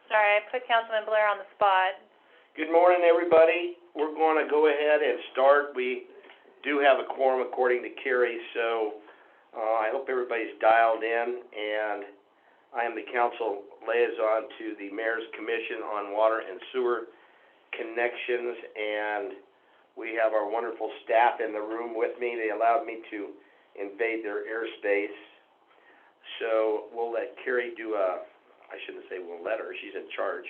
Sorry, I put Councilman Blair on the spot. Good morning, everybody. We're going to go ahead and start. We do have a quorum according to Carrie, so I hope everybody's dialed in. And I am the council liaison to the Mayor's Commission on Water and Sewer Connections, and we have our wonderful staff in the room with me. They allowed me to invade their airspace. So we'll let Carrie do I shouldn't say we'll let her, she's in charge.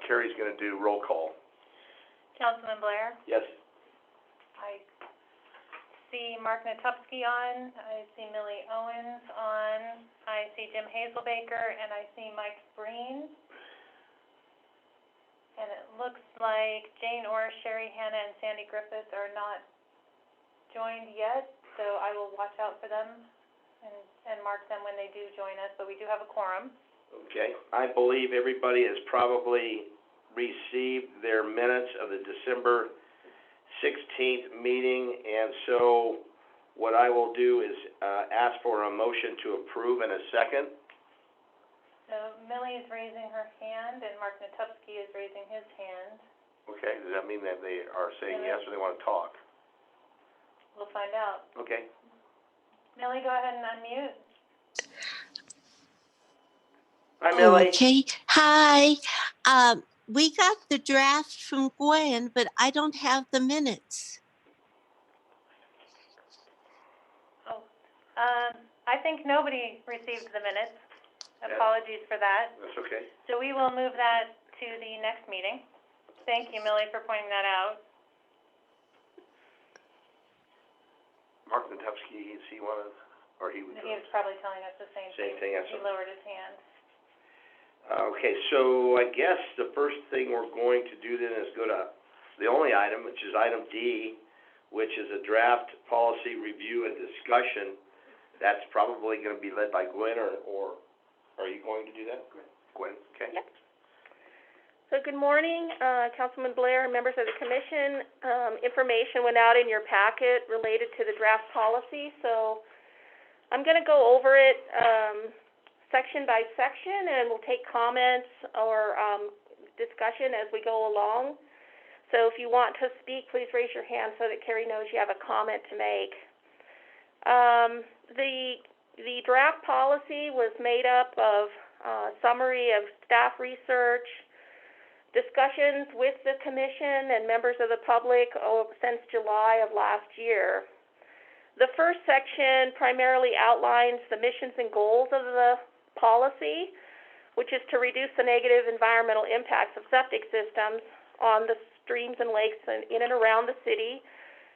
Carrie's going to do roll call. Councilman Blair? Yes. I see Mark Natupsky on. I see Millie Owens on. I see Jim Hazelbaker, and I see Mike Breen. And it looks like Jane Orr, Sherry Hanna, and Sandy Griffith are not joined yet, so I will watch out for them and mark them when they do join us, but we do have a quorum. Okay. I believe everybody has probably received their minutes of the December 16th meeting, and so what I will do is ask for a motion to approve in a second. So Millie is raising her hand, and Mark Natupsky is raising his hand. Okay. Does that mean that they are saying yes or they want to talk? We'll find out. Okay. Millie, go ahead and unmute. Hi, Millie. Okay. Hi. We got the draft from Gwen, but I don't have the minutes. Oh, I think nobody received the minutes. Yeah. Apologies for that. That's okay. So we will move that to the next meeting. Thank you, Millie, for pointing that out. Mark Natupsky, is he one of, or he was? He was probably telling us the same thing. He lowered his hand. Okay, so I guess the first thing we're going to do then is go to the only item, which is item D, which is a draft policy review and discussion. That's probably going to be led by Gwen, or are you going to do that? Gwen, okay. Yep. So good morning, Councilman Blair and members of the commission. Information went out in your packet related to the draft policy, so I'm going to go over it section by section, and we'll take comments or discussion as we go along. So if you want to speak, please raise your hand so that Carrie knows you have a comment to make. The draft policy was made up of a summary of staff research, discussions with the commission and members of the public since July of last year. The first section primarily outlines the missions and goals of the policy, which is to reduce the negative environmental impacts of septic systems on the streams and lakes in and around the city,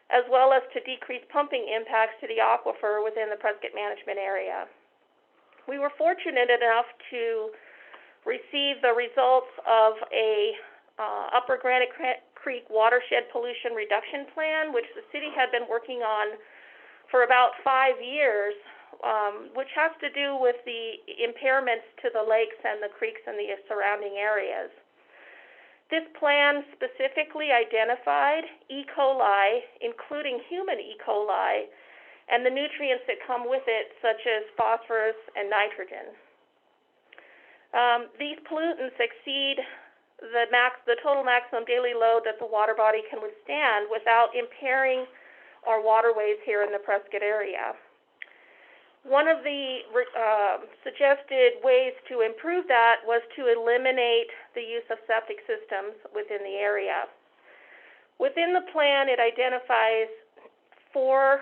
as well as to decrease pumping impacts to the aquifer within the Prescott management area. We were fortunate enough to receive the results of a Upper Granite Creek Watershed Pollution Reduction Plan, which the city had been working on for about 5 years, which has to do with the impairments to the lakes and the creeks and the surrounding areas. This plan specifically identified E. coli, including human E. coli, and the nutrients that come with it, such as phosphorus and nitrogen. These pollutants exceed the total maximum daily load that the water body can withstand without impairing our waterways here in the Prescott area. One of the suggested ways to improve that was to eliminate the use of septic systems within the area. Within the plan, it identifies 4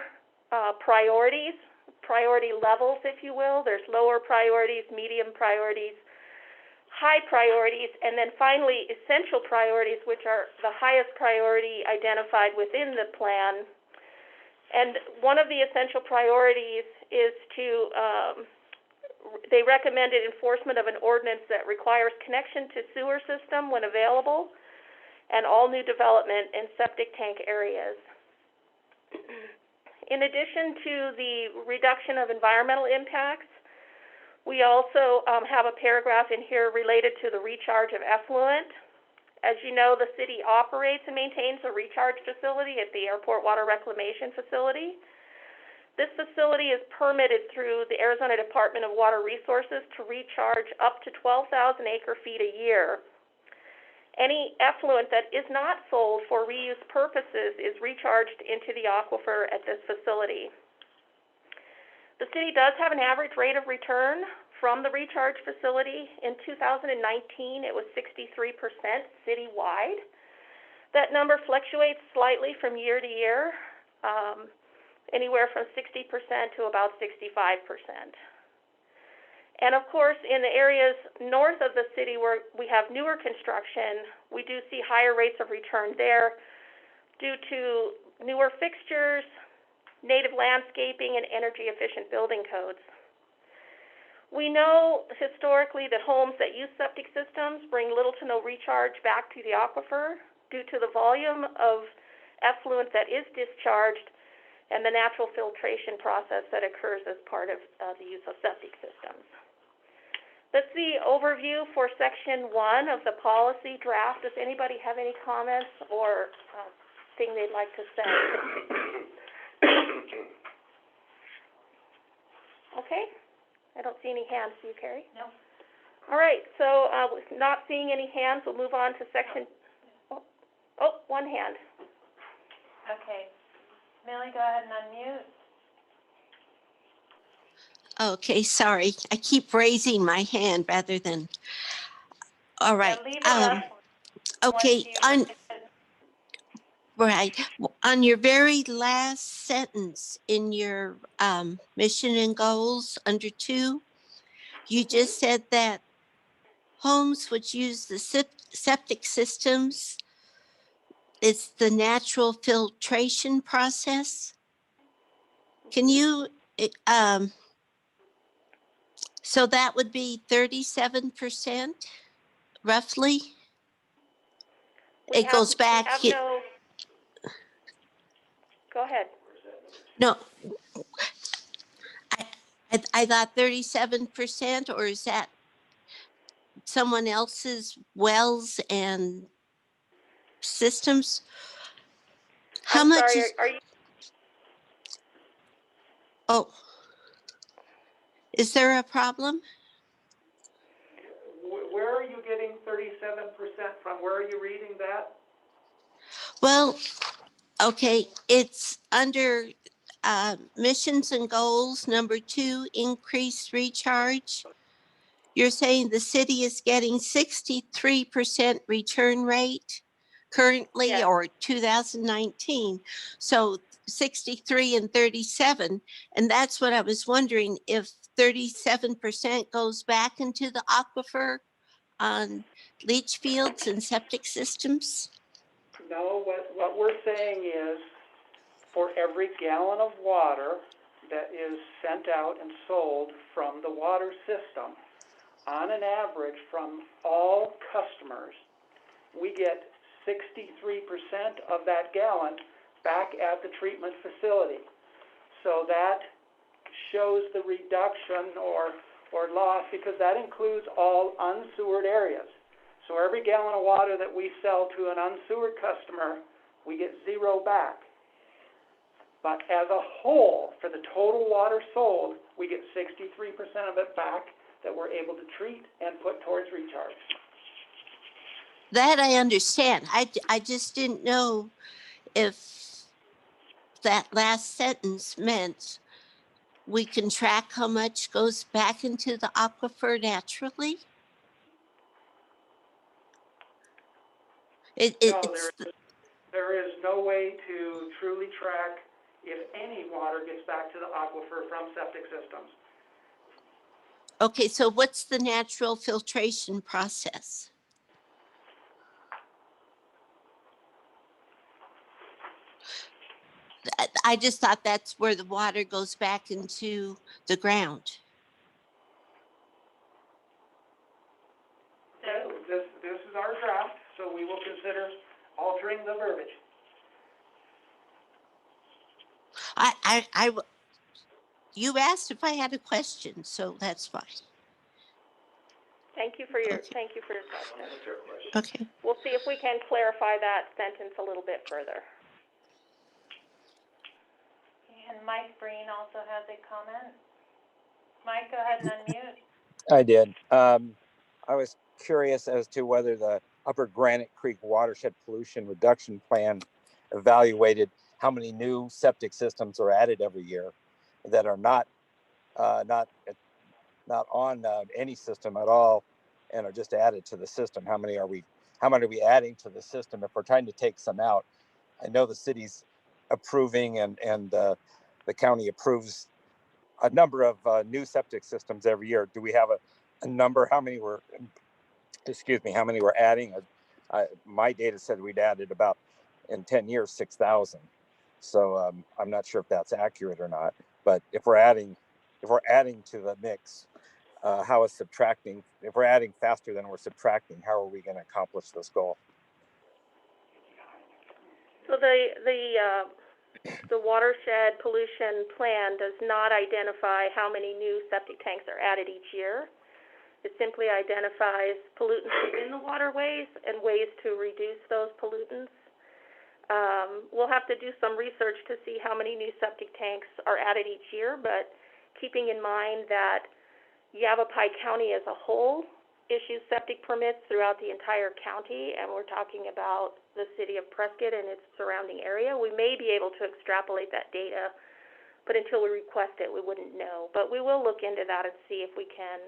priority levels, if you will. There's lower priorities, medium priorities, high priorities, and then finally essential priorities, which are the highest priority identified within the plan. And one of the essential priorities is they recommended enforcement of an ordinance that requires connection to sewer system when available, and all new development in septic tank areas. In addition to the reduction of environmental impacts, we also have a paragraph in here related to the recharge of effluent. As you know, the city operates and maintains a recharge facility at the Airport Water Reclamation Facility. This facility is permitted through the Arizona Department of Water Resources to recharge up to 12,000 acre-feet a year. Any effluent that is not sold for reuse purposes is recharged into the aquifer at this facility. The city does have an average rate of return from the recharge facility. In 2019, it was 63% citywide. That number fluctuates slightly from year to year, anywhere from 60% to about 65%. And of course, in the areas north of the city where we have newer construction, we do see higher rates of return there due to newer fixtures, native landscaping, and energy-efficient building codes. We know historically that homes that use septic systems bring little to no recharge back to the aquifer due to the volume of effluent that is discharged and the natural filtration process that occurs as part of the use of septic systems. That's the overview for Section 1 of the policy draft. Does anybody have any comments or thing they'd like to say? Okay. I don't see any hands. Do you, Carrie? No. All right. So not seeing any hands, we'll move on to Section... Oh, one hand. Okay. Millie, go ahead and unmute. Okay, sorry. I keep raising my hand rather than, all right. Yeah, leave it up Okay, once right. On your very last sentence in your mission and goals under 2, you just said that homes which use the septic systems, it's the natural filtration process. Can you, so that would be 37% roughly? It goes back. Go ahead. No, I thought 37%, or is that someone else's wells and systems? How I'm much sorry, is? are you? Oh, is there a problem? Where are you getting 37% from? Where are you reading that? Well, okay, it's under missions and goals, number 2, increased recharge. You're saying the city is getting 63% return rate currently, Yes. or 2019. So 63 and 37. And that's what I was wondering, if 37% goes back into the aquifer on leach fields and septic systems? No, what we're saying is for every gallon of water that is sent out and sold from the water system, on an average from all customers, we get 63% of that gallon back at the treatment facility. So that shows the reduction or loss, because that includes all unsewered areas. So every gallon of water that we sell to an unsewered customer, we get 0 back. But as a whole, for the total water sold, we get 63% of it back that we're able to treat and put towards recharge. That I understand. I just didn't know if that last sentence meant we can track how much goes back into the aquifer naturally. No, there is no way to truly track if any water gets back to the aquifer from septic systems. Okay, so what's the natural filtration process? I just thought that's where the water goes back into the ground. This is our draft, so we will consider altering the verbiage. You asked if I had a question, so that's fine. Thank you for your Okay. question. Okay. We'll see if we can clarify that sentence a little bit further. And And Mike Breen also has a comment. Mike, go ahead and unmute. I did. I was curious as to whether the Upper Granite Creek Watershed Pollution Reduction Plan evaluated how many new septic systems are added every year that are not on any system at all and are just added to the system. How many are we adding to the system if we're trying to take some out? I know the city's approving and the county approves a number of new septic systems every year. Do we have a number? How many we're adding? My data said we'd added about in 10 years 6,000. So I'm not sure if that's accurate or not. But if we're adding to the mix, how is subtracting? If we're adding faster than we're subtracting, how are we going to accomplish this goal? So the watershed pollution plan does not identify how many new septic tanks are added each year. It simply identifies pollutants in the waterways and ways to reduce those pollutants. We'll have to do some research to see how many new septic tanks are added each year, but keeping in mind that Yavapai County as a whole issues septic permits throughout the entire county, and we're talking about the city of Prescott and its surrounding area, we may be able to extrapolate that data, but until we request it, we wouldn't know. But we will look into that and see if we can,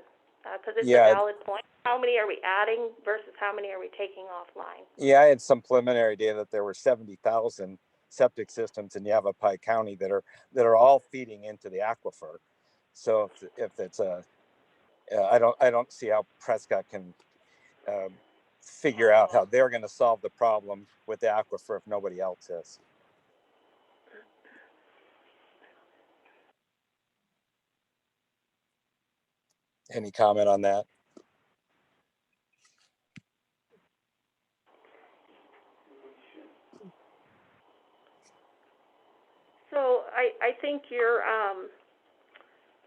because it's a valid point. How many are we adding versus how many are we taking offline? Yeah, I had some preliminary data that there were 70,000 septic systems in Yavapai County that are all feeding into the aquifer. So if it's I don't see how Prescott can figure out how they're going to solve the problem with the aquifer if nobody else is. Any comment on that? So I think you're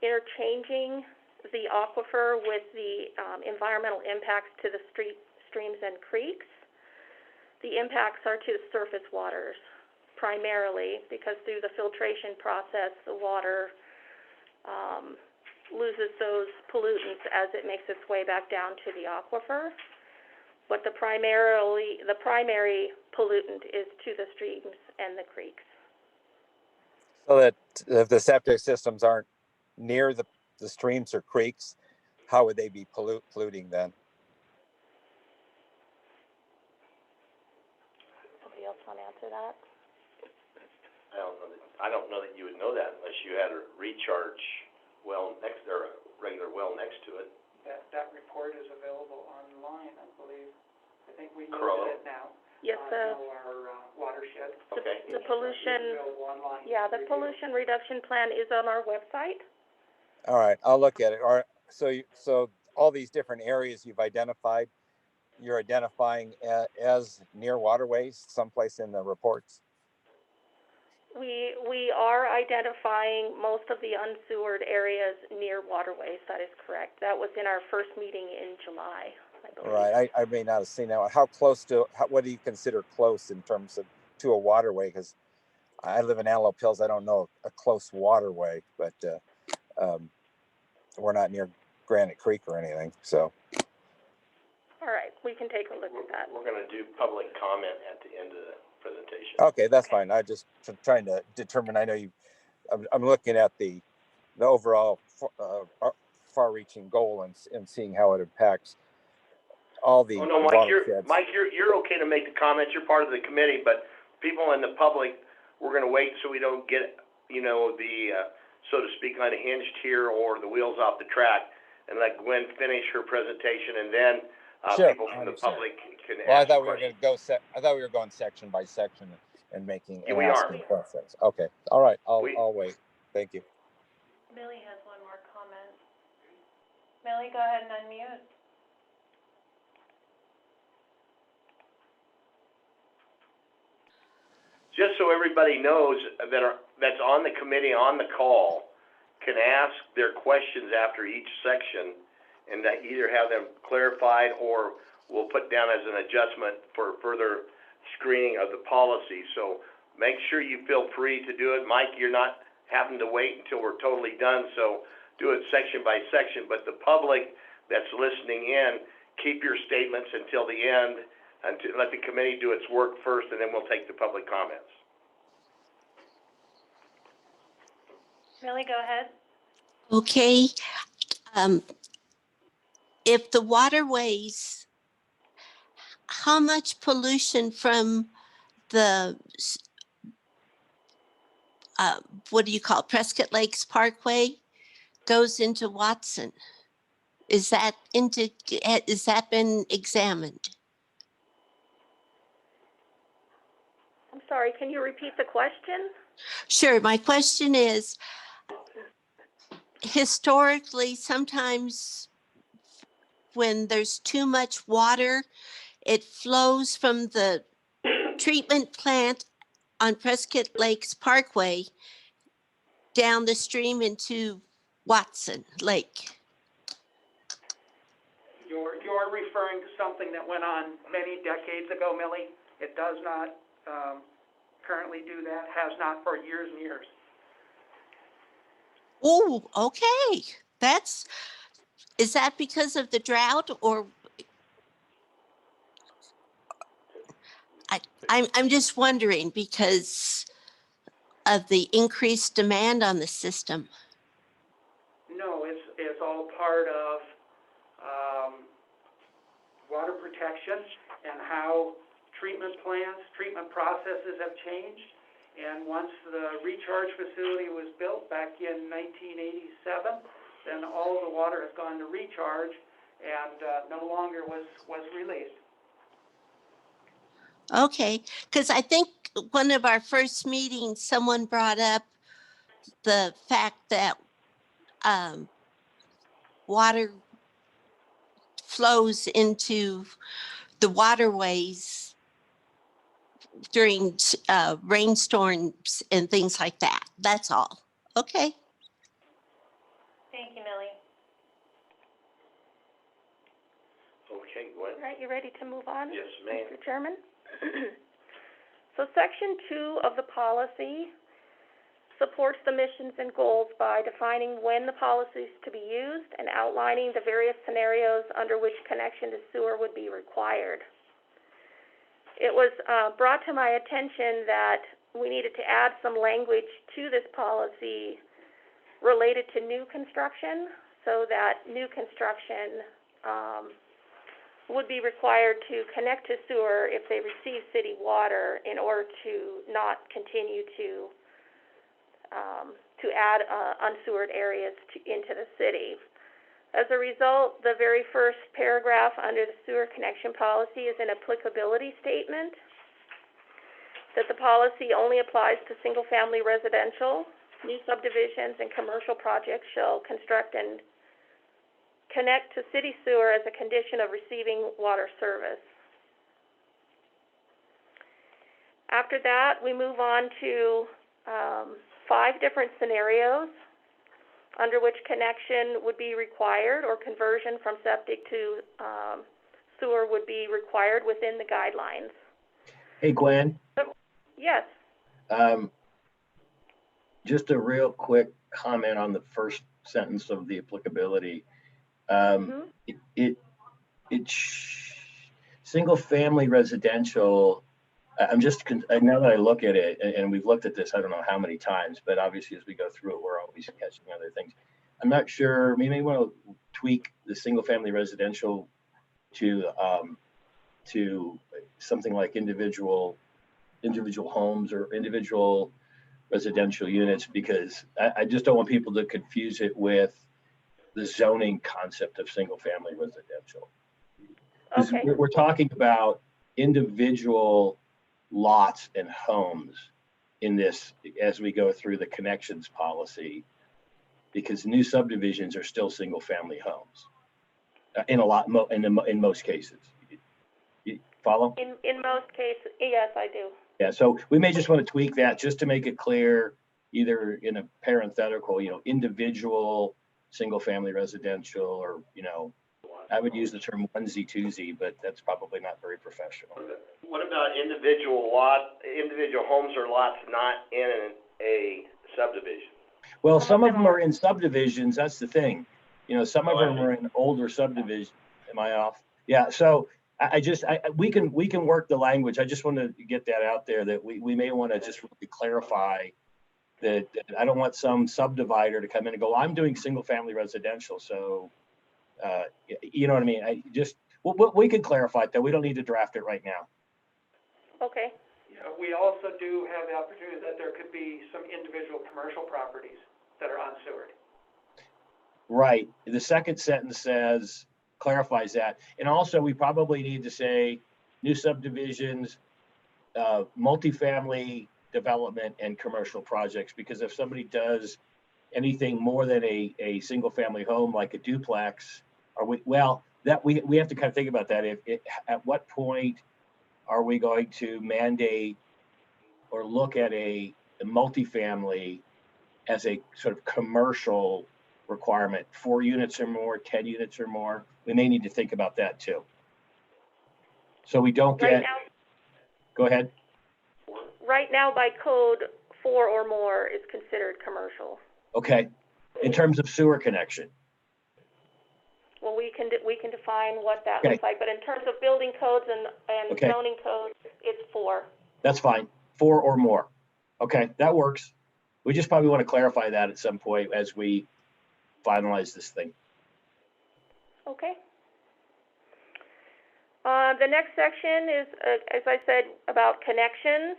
interchanging the aquifer with the environmental impacts to the streams and creeks. The impacts are to the surface waters primarily, because through the filtration process, the water loses those pollutants as it makes its way back down to the aquifer. But the primary pollutant is to the streams and the creeks. So that if the septic systems aren't near the streams or creeks, how would they be polluting then? Somebody else want to answer that? I don't know that you would know that unless you had a recharge well next there, a regular well next to it. That report is available online, I believe. I think we Crow. use it now. Yes, Our watershed. Okay. the pollution, Available online. the pollution reduction plan is on our website. All right, I'll look at it. All right, so all these different areas you've identified, you're identifying as near waterways, someplace in the reports? We are identifying most of the unsewered areas near waterways. That is correct. That was in our first meeting in July, I believe. Right, I may not have seen that one. How close what do you consider close in terms of to a waterway? Because I live in Antelope Hills. I don't know a close waterway, but we're not near Granite Creek or anything. So. All right, we can take a look at that. We're going to do public comment at the end of the presentation. Okay, that's fine. I just trying to determine. I know I'm looking at the overall far-reaching goal and seeing how it impacts all the. Oh no, Mike, you're okay to make the comments. You're part of the committee, but people in the public, we're going to wait so we don't get the so to speak unhinged here or the wheels off the track, and let Gwen finish her presentation, and then people from the public can Well, ask I thought we were questions. going to go. I thought we were going section by section and making Yeah, we are. asking questions. Okay, all right. I'll wait. Thank you. Millie has one more comment. Millie, go ahead and unmute. Just so everybody knows that's on the committee on the call can ask their questions after each section, and that either have them clarified or we'll put down as an adjustment for further screening of the policy. So make sure you feel free to do it. Mike, you're not having to wait until we're totally done, so do it section by section. But the public that's listening in, keep your statements until the end, let the committee do its work first, and then we'll take the public comments. Millie, go ahead. Okay. If the waterways, how much pollution from the, what do you call it, Prescott Lakes Parkway goes into Watson? Has that been examined? I'm sorry, can you repeat the question? Sure. My question is, historically, sometimes when there's too much water, it flows from the treatment plant on Prescott Lakes Parkway down the stream into Watson Lake. You're referring to something that went on many decades ago, Millie. It does not currently do that, has not for years and years. Oh, okay. Is that because of the drought, or I'm just wondering because of the increased demand on the system? No, it's all part of water protection and how treatment plants, treatment processes have changed. And once the recharge facility was built back in 1987, then all of the water has gone to recharge and no longer was released. Okay, because I think one of our first meetings, someone brought up the fact that water flows into the waterways during rainstorms and things like that. That's all. Okay. Thank you, Millie. Okay, Gwen? All right, you ready to move on? Yes, ma'am. Mr. Chairman? So Section 2 of the policy supports the missions and goals by defining when the policy is to be used and outlining the various scenarios under which connection to sewer would be required. It was brought to my attention that we needed to add some language to this policy related to new construction, so that new construction would be required to connect to sewer if they receive city water in order to not continue to add unsewered areas into the city. As a result, the very first paragraph under the sewer connection policy is an applicability statement that the policy only applies to single-family residential. New subdivisions and commercial projects shall construct and connect to city sewer as a condition of receiving water service. After that, we move on to 5 different scenarios under which connection would be required or conversion from septic to sewer would be required within the guidelines. Hey, Gwen. Yes. Just a real quick comment on the first sentence of the applicability. Single family residential, now that I look at it, and we've looked at this, I don't know how many times, but obviously as we go through it, we're always catching other things. I'm not sure, we may want to tweak the single family residential to something like individual homes or individual residential units, because I just don't want people to confuse it with the zoning concept of single family residential. Okay. We're talking about individual lots and homes in this as we go through the connections policy, because new subdivisions are still single family homes in most cases. You follow? In most cases, yes, I do. Yeah, so we may just want to tweak that just to make it clear, either in a parenthetical, individual single family residential, or, I would use the term onesie twosie, but that's probably not very professional. What about individual homes or lots not in a subdivision? Well, some of them are in subdivisions, that's the thing. You know, some of Oh, I them see. are in older subdivisions. Am I off? Yeah, so we can work the language. I just want to get that out there that we may want to just really clarify that I don't want some subdivider to come in and go, I'm doing single family residential. So, you know what I mean? We can clarify it though. We don't need to draft it right now. Okay. Yeah, we also do have the opportunity that there could be some individual commercial properties that are unsewered. Right. The second sentence clarifies that. And also we probably need to say new subdivisions, multifamily development and commercial projects, because if somebody does anything more than a single family home, like a duplex, we have to kind of think about that. At what point are we going to mandate or look at a multifamily as a sort of commercial requirement, 4 units or more, 10 units or more? We may need to think about that too. So we don't get, go ahead. Right now by code, 4 or more is considered commercial. Okay. In terms of sewer connection. Well, we can define what that looks like, but in terms of building codes and zoning codes, it's 4. That's fine. 4 or more. Okay, that works. We just probably want to clarify that at some point as we finalize this thing. Okay. The next section is, as I said, about connections.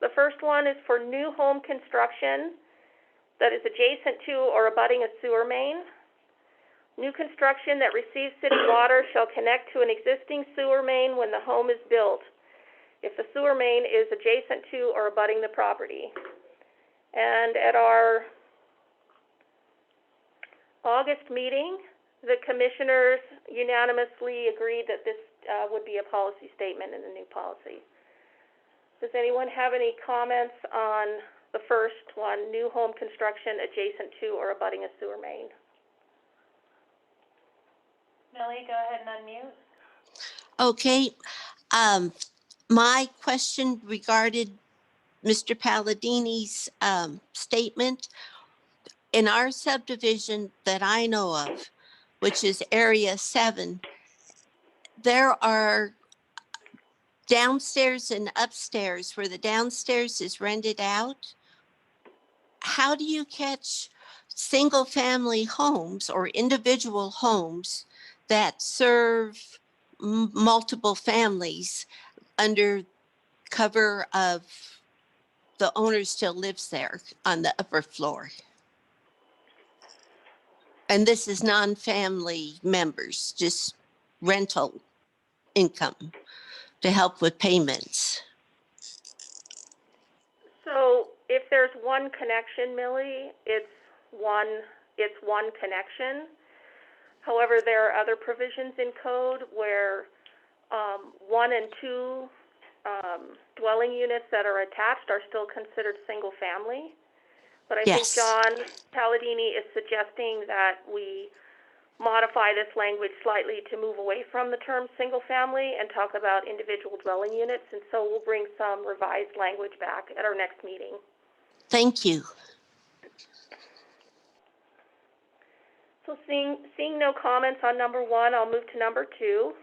The first one is for new home construction that is adjacent to or abutting a sewer main. New construction that receives city water shall connect to an existing sewer main when the home is built, if the sewer main is adjacent to or abutting the property. And at our August meeting, the commissioners unanimously agreed that this would be a policy statement in the new policy. Does anyone have any comments on the first one, new home construction adjacent to or abutting a sewer main? Millie, go ahead and unmute. Okay. My question regarded Mr. Palladini's statement. In our subdivision that I know of, which is Area 7, there are downstairs and upstairs where the downstairs is rented out. How do you catch single family homes or individual homes that serve multiple families under cover of the owner still lives there on the upper floor? And this is non-family members, just rental income to help with payments. So if there's one connection, Millie, it's one connection. However, there are other provisions in code where 1 and 2 dwelling units that are attached are still considered single family. But I think John Palladini is suggesting that we modify this language slightly to move away from the term single family and talk about individual dwelling units. And so we'll bring some revised language back at our next meeting. Thank you. So seeing no comments on number 1, I'll move to number 2.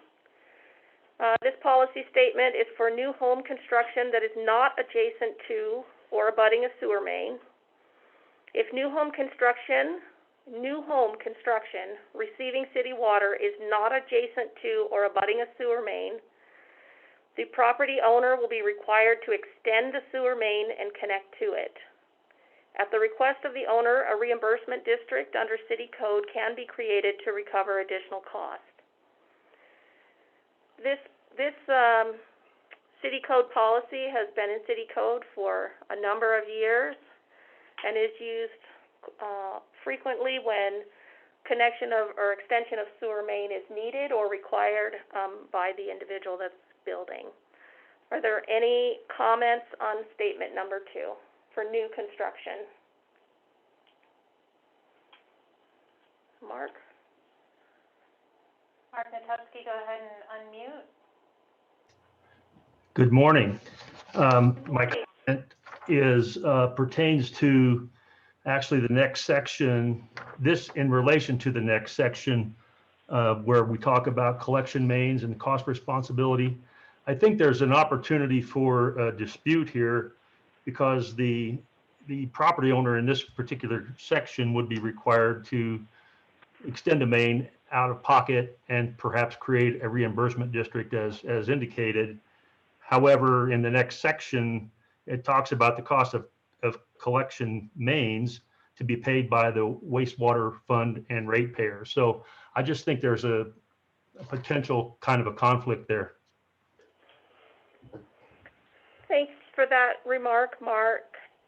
This policy statement is for new home construction that is not adjacent to or abutting a sewer main. If new home construction receiving city water is not adjacent to or abutting a sewer main, the property owner will be required to extend the sewer main and connect to it. At the request of the owner, a reimbursement district under city code can be created to recover additional cost. This city code policy has been in city code for a number of years and is used frequently when connection of or extension of sewer main is needed or required by the individual that's building. Are there any comments on statement number 2 for new construction? Mark Natowski, go ahead and unmute. Good morning. My comment pertains to actually the next section, this in relation to the next section, where we talk about collection mains and cost responsibility. I think there's an opportunity for a dispute here because the property owner in this particular section would be required to extend a main out of pocket and perhaps create a reimbursement district as indicated. However, in the next section, it talks about the cost of collection mains to be paid by the wastewater fund and ratepayers. So I just think there's a potential kind of a conflict there. Thanks for that remark, Mark.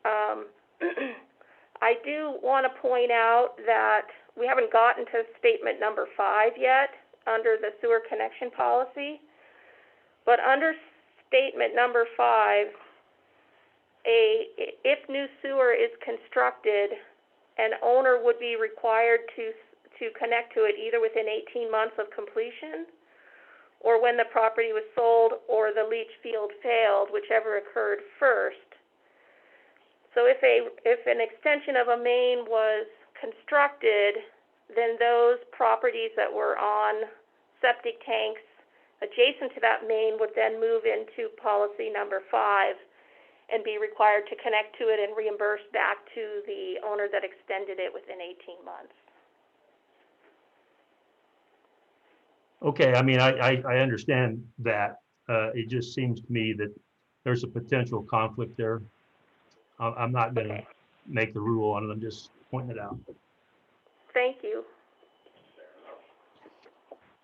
I do want to point out that we haven't gotten to statement number 5 yet under the sewer connection policy, but under statement number 5, if new sewer is constructed, an owner would be required to connect to it either within 18 months of completion or when the property was sold or the leach field failed, whichever occurred first. So if an extension of a main was constructed, then those properties that were on septic tanks adjacent to that main would then move into policy number 5 and be required to connect to it and reimburse back to the owner that extended it within 18 months. Okay, I mean, I understand that. It just seems to me that there's a potential conflict there. I'm not going to make the rule on it. I'm just pointing it out. Thank you.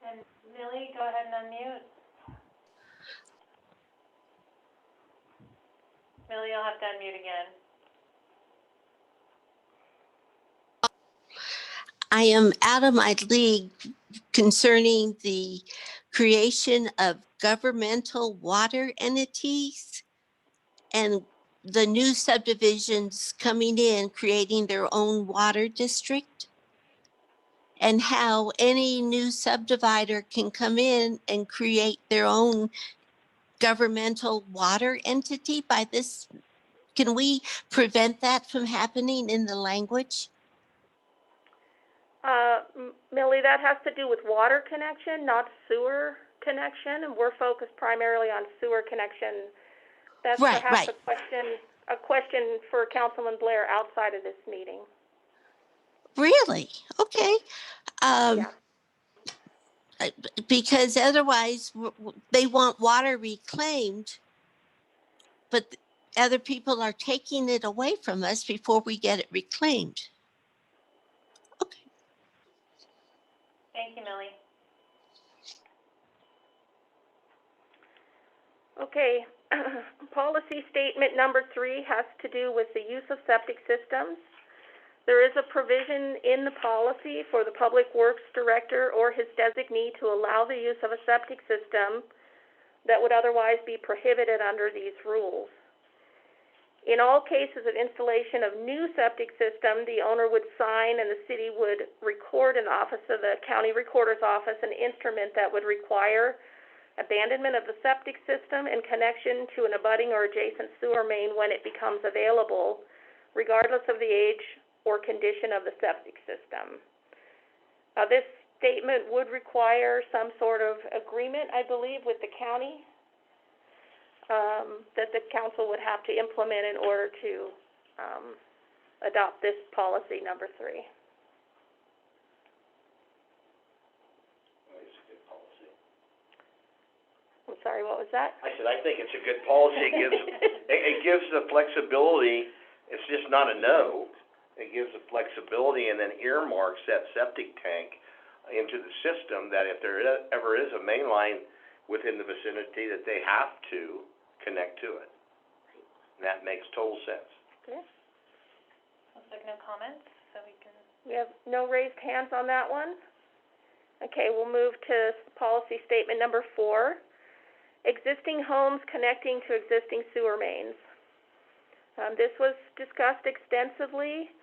And Millie, go ahead and unmute. Millie, you'll have to unmute again. I am out of my league concerning the creation of governmental water entities and the new subdivisions coming in, creating their own water district, and how any new subdivider can come in and create their own governmental water entity by this. Can we prevent that from happening in the language? Millie, that has to do with water connection, not sewer connection, and we're focused primarily on sewer connection. That's right, perhaps right. a question for Councilman Blair outside of this meeting. Really? Okay. Yeah. Because otherwise they want water reclaimed, but other people are taking it away from us before we get it reclaimed. Okay. Thank you, Millie. Okay. Policy statement number 3 has to do with the use of septic systems. There is a provision in the policy for the Public Works Director or his designee to allow the use of a septic system that would otherwise be prohibited under these rules. In all cases of installation of new septic system, the owner would sign and the city would record in the office of the county recorder's office an instrument that would require abandonment of the septic system and connection to an abutting or adjacent sewer main when it becomes available, regardless of the age or condition of the septic system. This statement would require some sort of agreement, I believe, with the county that the council would have to implement in order to adopt this policy number 3. I'm sorry, what was that? I said, I think it's a good policy. It gives the flexibility. It's just not a no. It gives the flexibility and then earmarks that septic tank into the system that if there ever is a main line within the vicinity that they have to connect to it. And that makes total sense. Okay. Looks like no comments, so we can... We have no raised hands on that one. Okay, we'll move to policy statement number 4. Existing homes connecting to existing sewer mains. This was discussed extensively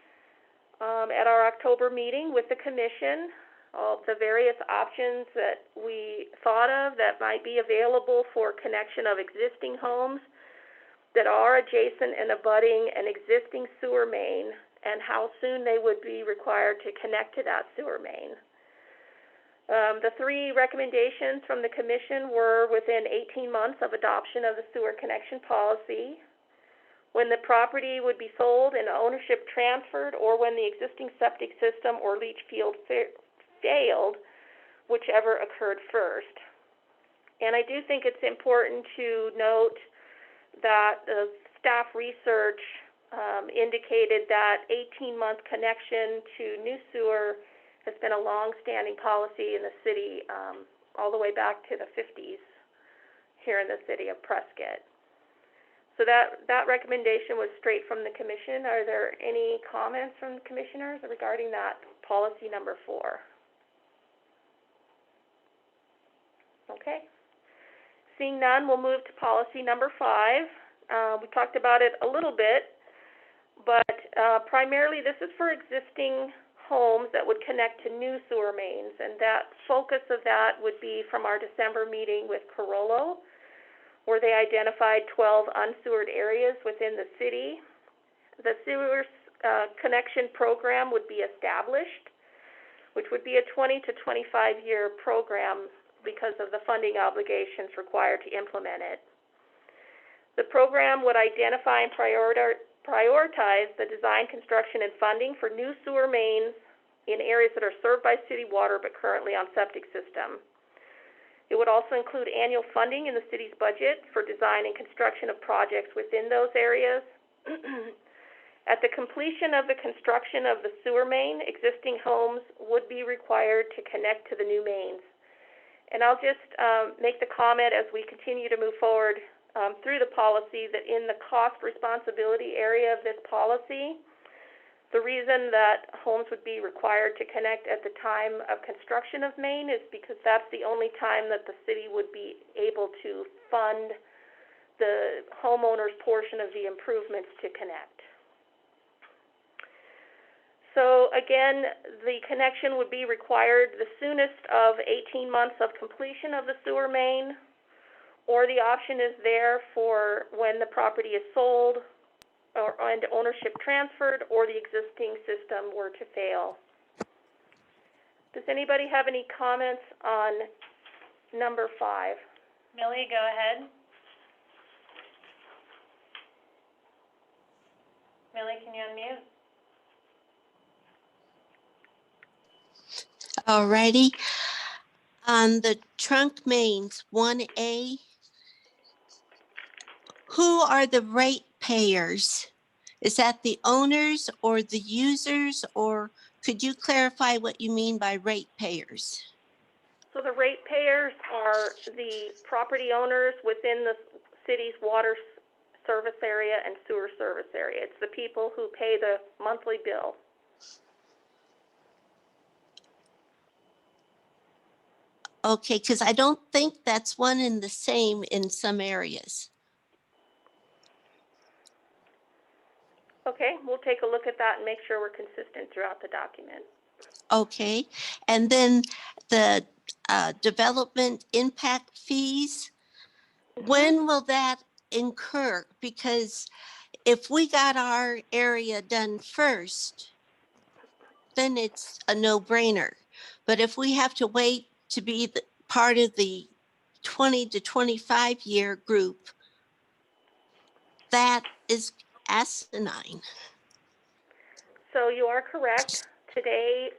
at our October meeting with the commission, all the various options that we thought of that might be available for connection of existing homes that are adjacent and abutting an existing sewer main and how soon they would be required to connect to that sewer main. The three recommendations from the commission were within 18 months of adoption of the sewer connection policy, when the property would be sold and ownership transferred, or when the existing septic system or leach field failed, whichever occurred first. And I do think it's important to note that the staff research indicated that 18-month connection to new sewer has been a long-standing policy in the city all the way back to the 50s here in the city of Prescott. So that recommendation was straight from the commission. Are there any comments from the commissioners regarding that policy number 4? Okay. Seeing none, we'll move to policy number 5. We talked about it a little bit, but primarily this is for existing homes that would connect to new sewer mains, and that focus of that would be from our December meeting with Carollo, where they identified 12 unsewered areas within the city. The sewer connection program would be established, which would be a 20 to 25-year program because of the funding obligations required to implement it. The program would identify and prioritize the design, construction, and funding for new sewer mains in areas that are served by city water but currently on septic system. It would also include annual funding in the city's budget for design and construction of projects within those areas. At the completion of the construction of the sewer main, existing homes would be required to connect to the new mains. And I'll just make the comment as we continue to move forward through the policy that in the cost responsibility area of this policy, the reason that homes would be required to connect at the time of construction of main is because that's the only time that the city would be able to fund the homeowner's portion of the improvements to connect. So again, the connection would be required the soonest of 18 months of completion of the sewer main, or the option is there for when the property is sold and ownership transferred, or the existing system were to fail. Does anybody have any comments on number 5? Millie, go ahead. Millie, can you unmute? Alrighty. On the trunk mains, 1A, who are the ratepayers? Is that the owners or the users, or could you clarify what you mean by ratepayers? So the ratepayers are the property owners within the city's water service area and sewer service area. It's the people who pay the monthly bill. Okay, because I don't think that's one and the same in some areas. Okay, we'll take a look at that and make sure we're consistent throughout the document. Okay, and then the development impact fees, when will that incur? Because if we got our area done first, then it's a no-brainer. But if we have to wait to be part of the 20 to 25 year group, that is asinine. So you are correct. Today,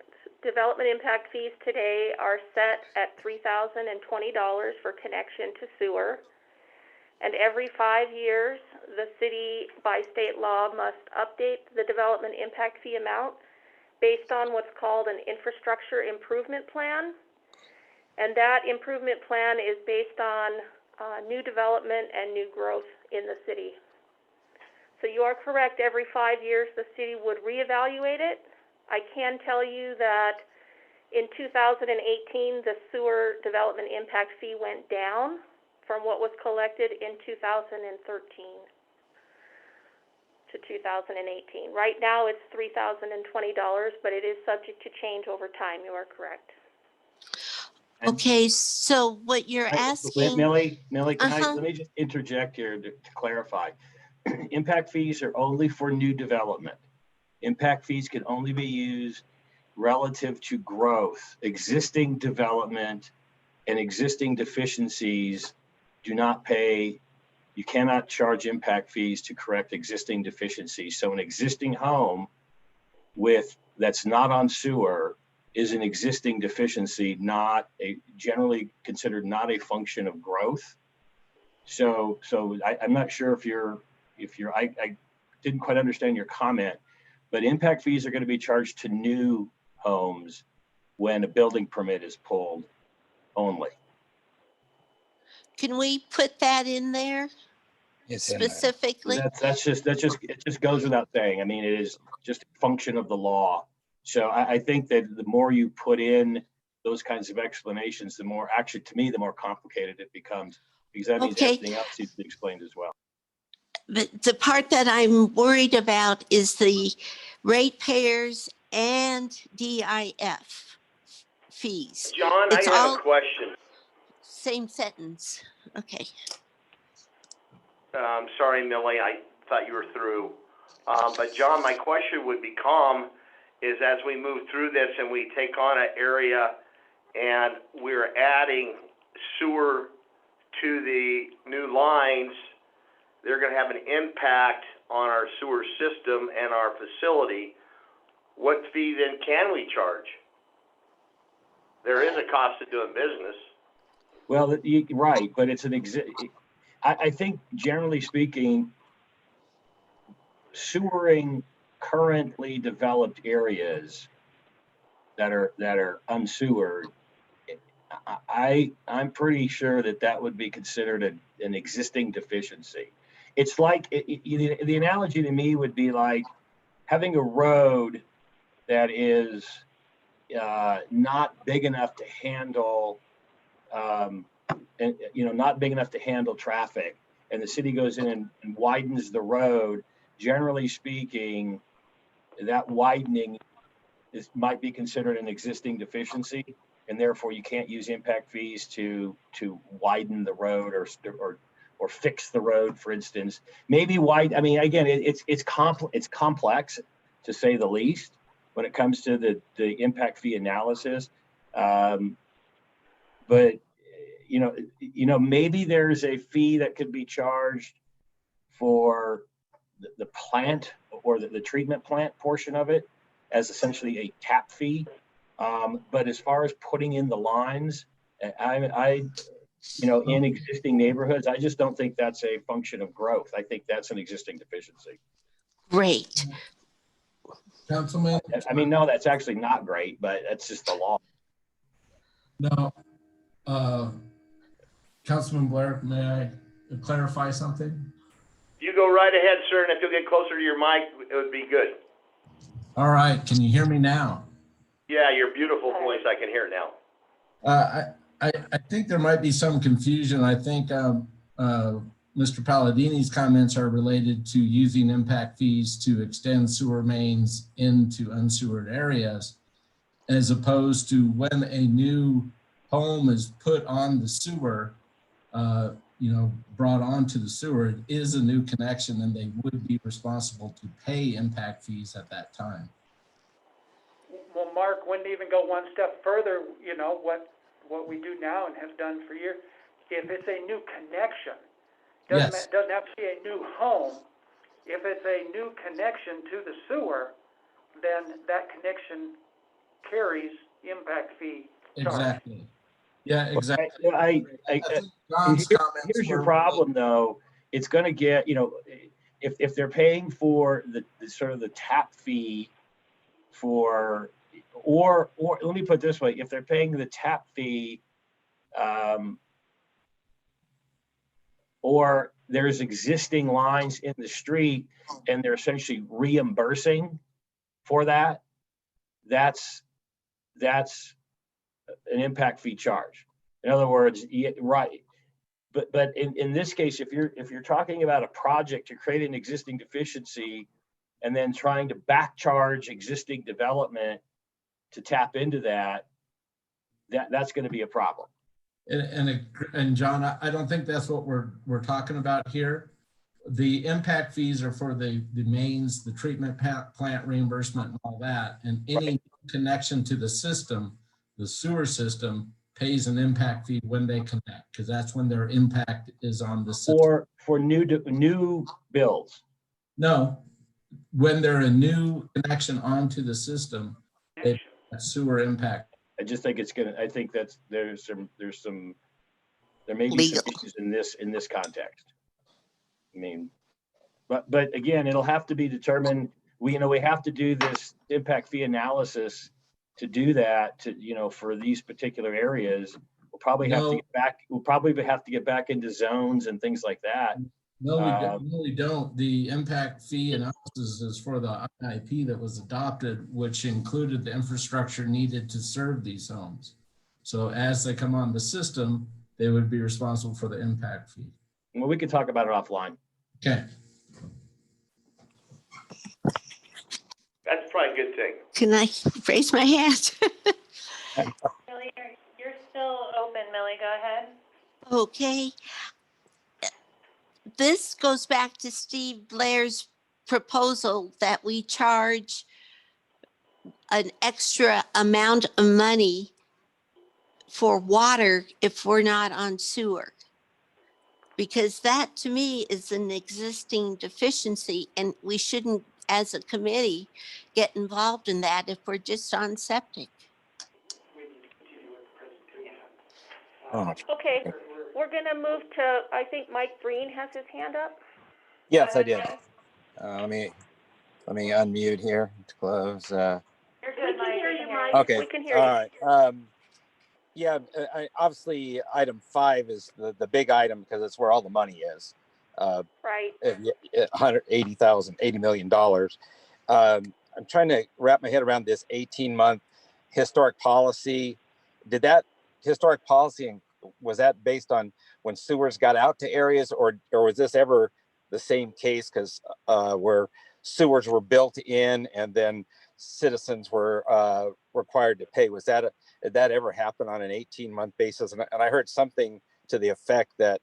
development impact fees today are set at $3,020 for connection to sewer. And every 5 years, the city, by state law, must update the development impact fee amount based on what's called an infrastructure improvement plan. And that improvement plan is based on new development and new growth in the city. So you are correct, every 5 years the city would reevaluate it. I can tell you that in 2018, the sewer development impact fee went down from what was collected in 2013 to 2018. Right now it's $3,020, but it is subject to change over time. You are correct. Okay, so what you're asking... Millie, can let me just interject here to clarify. Impact fees are only for new development. Impact fees can only be used relative to growth. Existing development and existing deficiencies do not pay. You cannot charge impact fees to correct existing deficiencies. So an existing home that's not on sewer is an existing deficiency, generally considered not a function of growth. So I'm not sure I didn't quite understand your comment, but impact fees are going to be charged to new homes when a building permit is pulled only. Can we put that in there It's in there. specifically? It just goes without saying. I mean, it is just a function of the law. So I think that the more you put in those kinds of explanations, the more, actually, to me, the more complicated it becomes, because that means everything else needs to be explained as well. But the part that I'm worried about is the ratepayers and DIF fees. John, It's I have all a question. same sentence. Okay. Sorry, Millie, I thought you were through. But John, my question would become, is as we move through this and we take on an area and we're adding sewer to the new lines, they're going to have an impact on our sewer system and our facility. What fee then can we charge? There is a cost of doing business. Well, right, but it's I think generally speaking, sewering currently developed areas that are unsewered, I'm pretty sure that would be considered an existing deficiency. It's like, the analogy to me would be like having a road that is not big enough to handle, not big enough to handle traffic, and the city goes in and widens the road. Generally speaking, that widening might be considered an existing deficiency, and therefore you can't use impact fees to widen the road or fix the road, for instance. Maybe I mean, again, it's complex to say the least when it comes to the impact fee analysis. But maybe there's a fee that could be charged for the plant or the treatment plant portion of it as essentially a tap fee. But as far as putting in the lines, in existing neighborhoods, I just don't think that's a function of growth. I think that's an existing deficiency. Great. Councilman? I mean, no, that's actually not great, but that's just the law. No. Councilman Blair, may I clarify something? You go right ahead, sir, and if you'll get closer to your mic, it would be good. All right, can you hear me now? Yeah, your beautiful voice, I can hear it now. I think there might be some confusion. I think Mr. Palladini's comments are related to using impact fees to extend sewer mains into unsewered areas, as opposed to when a new home is put on the sewer, brought onto the sewer, it is a new connection, and they would be responsible to pay impact fees at that time. Well, Mark, wouldn't even go one step further, what we do now and have done for years. If it's a new connection, doesn't have to be a new home. If it's a new connection to the sewer, then that connection carries impact fee charge. Exactly. Yeah, exactly. Here's your problem, though. It's going to get, if they're paying for the sort of the tap fee for, or let me put it this way, if they're paying the tap fee, or there's existing lines in the street and they're essentially reimbursing for that, that's an impact fee charge. In other words, right. But in this case, if you're talking about a project to create an existing deficiency and then trying to back charge existing development to tap into that's going to be a problem. And John, I don't think that's what we're talking about here. the impact fees are for the mains, the treatment plant reimbursement and all that. And any connection to the system, the sewer system, pays an impact fee when they connect, because that's when their impact is on the system. For new builds. No, when they're a new connection onto the system, they pay a sewer impact. I just think I think there may be some Legal. issues in this context. I mean, but again, it'll have to be determined. We have to do this impact fee analysis to do that, for these particular areas. We'll probably have to get back. We'll probably have to get back into zones and things like that. No, we don't. The impact fee analysis is for the IIP that was adopted, which included the infrastructure needed to serve these homes. So as they come on the system, they would be responsible for the impact fee. Well, we can talk about it offline. Okay. That's probably a good thing. Can I raise my hand? Millie, you're still open, Millie, go ahead. Okay. This goes back to Steve Blair's proposal that we charge an extra amount of money for water if we're not on sewer. Because that to me is an existing deficiency, and we shouldn't, as a committee, get involved in that if we're just on septic. Okay, we're gonna move to, I think Mike Breen has his hand up. Yes, I did. Let me unmute here to close. You're We good, can Mike. hear you, Mike. Okay. We can hear All you. right. Yeah, obviously item 5 is the big item because it's where all the money is. Right. $80 million. I'm trying to wrap my head around this 18-month historic policy. Did that historic policy, was that based on when sewers got out to areas, or was this ever the same case because where sewers were built in and then citizens were required to pay? Did that ever happen on an 18-month basis? And I heard something to the effect that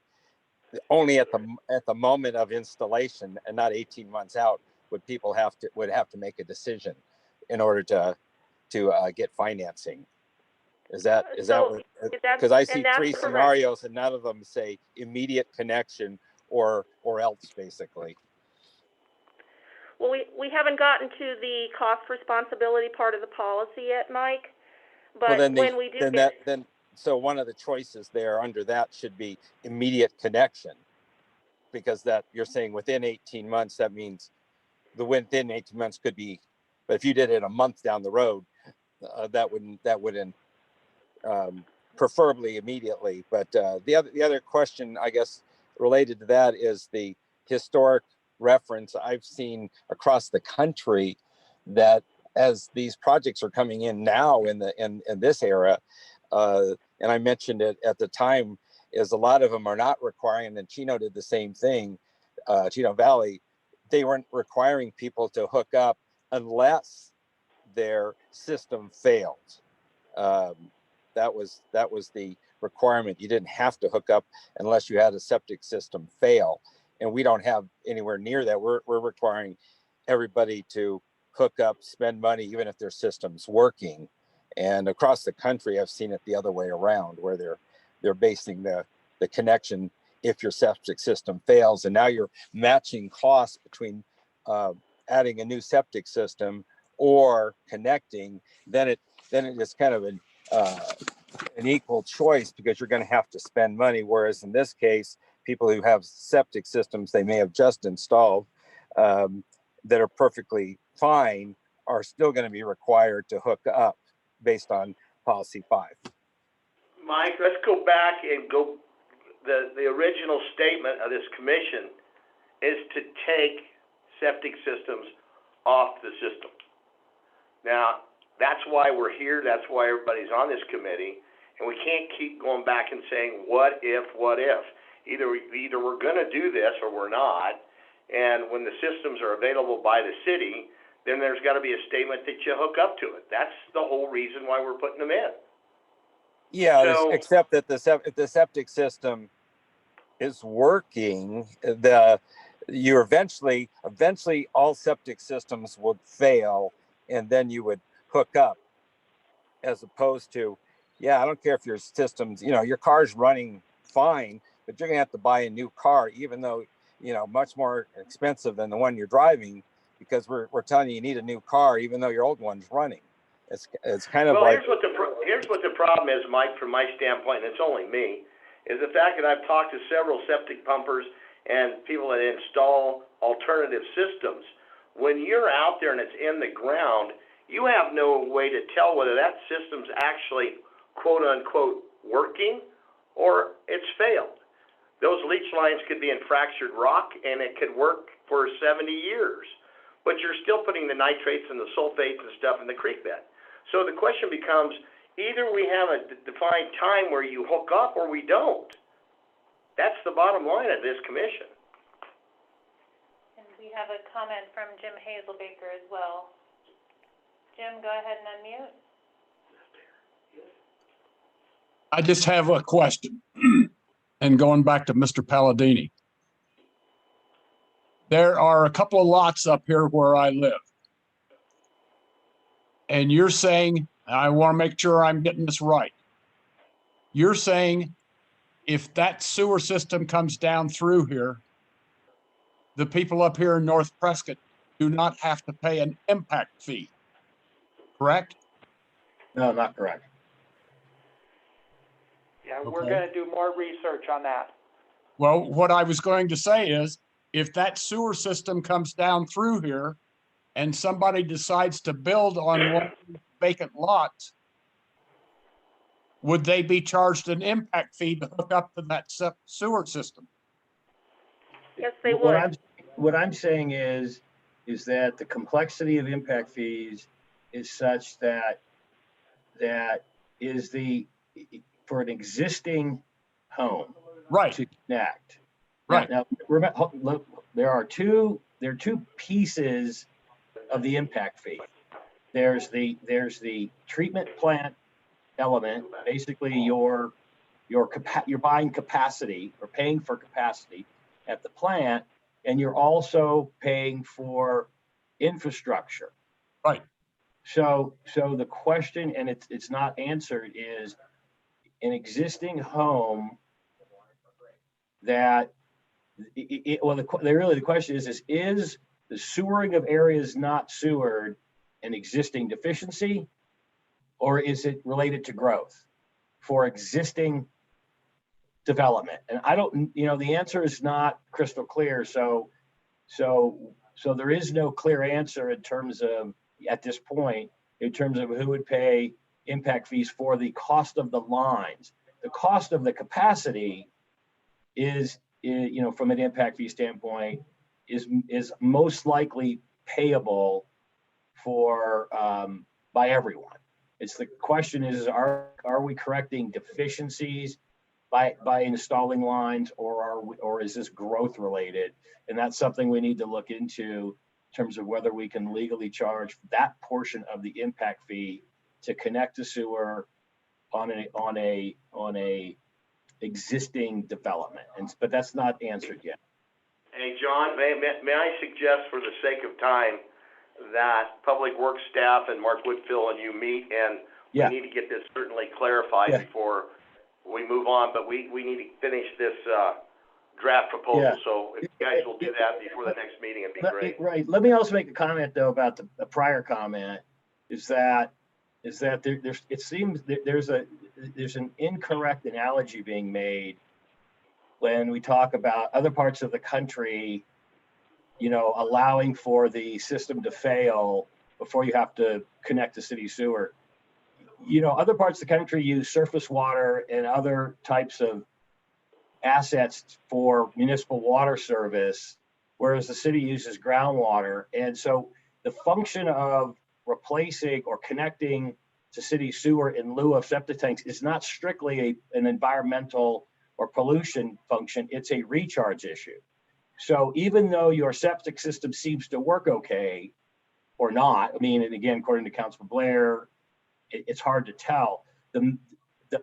only at the moment of installation and not 18 months out would people have to make a decision in order to get financing. Is that because I see 3 scenarios and none of them say immediate connection or else, basically. Well, we haven't gotten to the cost responsibility part of the policy yet, Mike. But well, so one of the choices there under that should be immediate connection, because that you're saying within 18 months, that means the within 18 months could be, but if you did it a month down the road, that wouldn't preferably immediately. But the other question, I guess, related to that is the historic reference I've seen across the country that as these projects are coming in now in this era, and I mentioned it at the time, is a lot of them are not requiring, and Chino did the same thing, Chino Valley, they weren't requiring people to hook up unless their system failed. That was the requirement. You didn't have to hook up unless you had a septic system fail. And we don't have anywhere near that. We're requiring everybody to hook up, spend money, even if their system's working. And across the country, I've seen it the other way around, where they're basing the connection if your septic system fails. And now you're matching costs between adding a new septic system or connecting. Then it is kind of an equal choice, because you're going to have to spend money. Whereas in this case, people who have septic systems they may have just installed that are perfectly fine are still going to be required to hook up based on policy 5. Mike, let's go back and go, the original statement of this commission is to take septic systems off the system. Now, that's why we're here, that's why everybody's on this committee, and we can't keep going back and saying, what if? Either we're gonna do this or we're not, and when the systems are available by the city, then there's gotta be a statement that you hook up to it. That's the whole reason why we're putting them in. Yeah, So, except that if the septic system is working, the you eventually all septic systems would fail, and then you would hook up, as opposed to, yeah, I don't care if your systems, your car's running fine, but you're gonna have to buy a new car, even though, much more expensive than the one you're driving, because we're telling you need a new car, even though your old one's running. It's kind of like. Here's what the problem is, Mike, from my standpoint, and it's only me, is the fact that I've talked to several septic pumpers and people that install alternative systems. When you're out there and it's in the ground, you have no way to tell whether that system's actually, quote unquote, working or it's failed. Those leach lines could be in fractured rock and it could work for 70 years, but you're still putting the nitrates and the sulfates and stuff in the creek bed. So the question becomes, either we have a defined time where you hook up or we don't. That's the bottom line of this commission. And we have a comment from Jim Hazelbaker as well. Jim, go ahead and unmute. I just have a question. And going back to Mr. Palladini. There are a couple of lots up here where I live. And you're saying, I want to make sure I'm getting this right. You're saying if that sewer system comes down through here, the people up here in North Prescott do not have to pay an impact fee, correct? No, not correct. Yeah, Okay. we're gonna do more research on that. Well, what I was going to say is, if that sewer system comes down through here and somebody decides to build on one of these vacant lots, would they be charged an impact fee to hook up to that sewer system? Yes, they would. What I'm saying is that the complexity of impact fees is such that is for an existing home. Right. To connect. Right. Now, remember, look, there are two pieces of the impact fee. There's the treatment plant element. Basically, you're buying capacity or paying for capacity at the plant, and you're also paying for infrastructure. Right. So the question, and it's not answered, is an existing home that the question is the sewering of areas not sewered an existing deficiency, or is it related to growth for existing development? And I don't, the answer is not crystal clear. So there is no clear answer in terms of, at this point, in terms of who would pay impact fees for the cost of the lines. The cost of the capacity is from an impact fee standpoint, is most likely payable for by everyone. It's the question is, are we correcting deficiencies by installing lines, or is this growth related? And that's something we need to look into in terms of whether we can legally charge that portion of the impact fee to connect a sewer on a existing development. But that's not answered yet. Hey, John, may I suggest, for the sake of time, that Public Works staff and Mark Woodfill and you meet, and we need to get this certainly clarified before we move on, but we need to finish this draft proposal. Yeah. So if you guys will do that before the next meeting, it'd be great. Right. Let me also make a comment, though, about the prior comment, is that it seems that there's an incorrect analogy being made when we talk about other parts of the country, allowing for the system to fail before you have to connect the city sewer. Other parts of the country use surface water and other types of assets for municipal water service, whereas the city uses groundwater. And so the function of replacing or connecting to city sewer in lieu of septic tanks is not strictly an environmental or pollution function, it's a recharge issue. So even though your septic system seems to work okay or not, and again, according to Councilor Blair, it's hard to tell.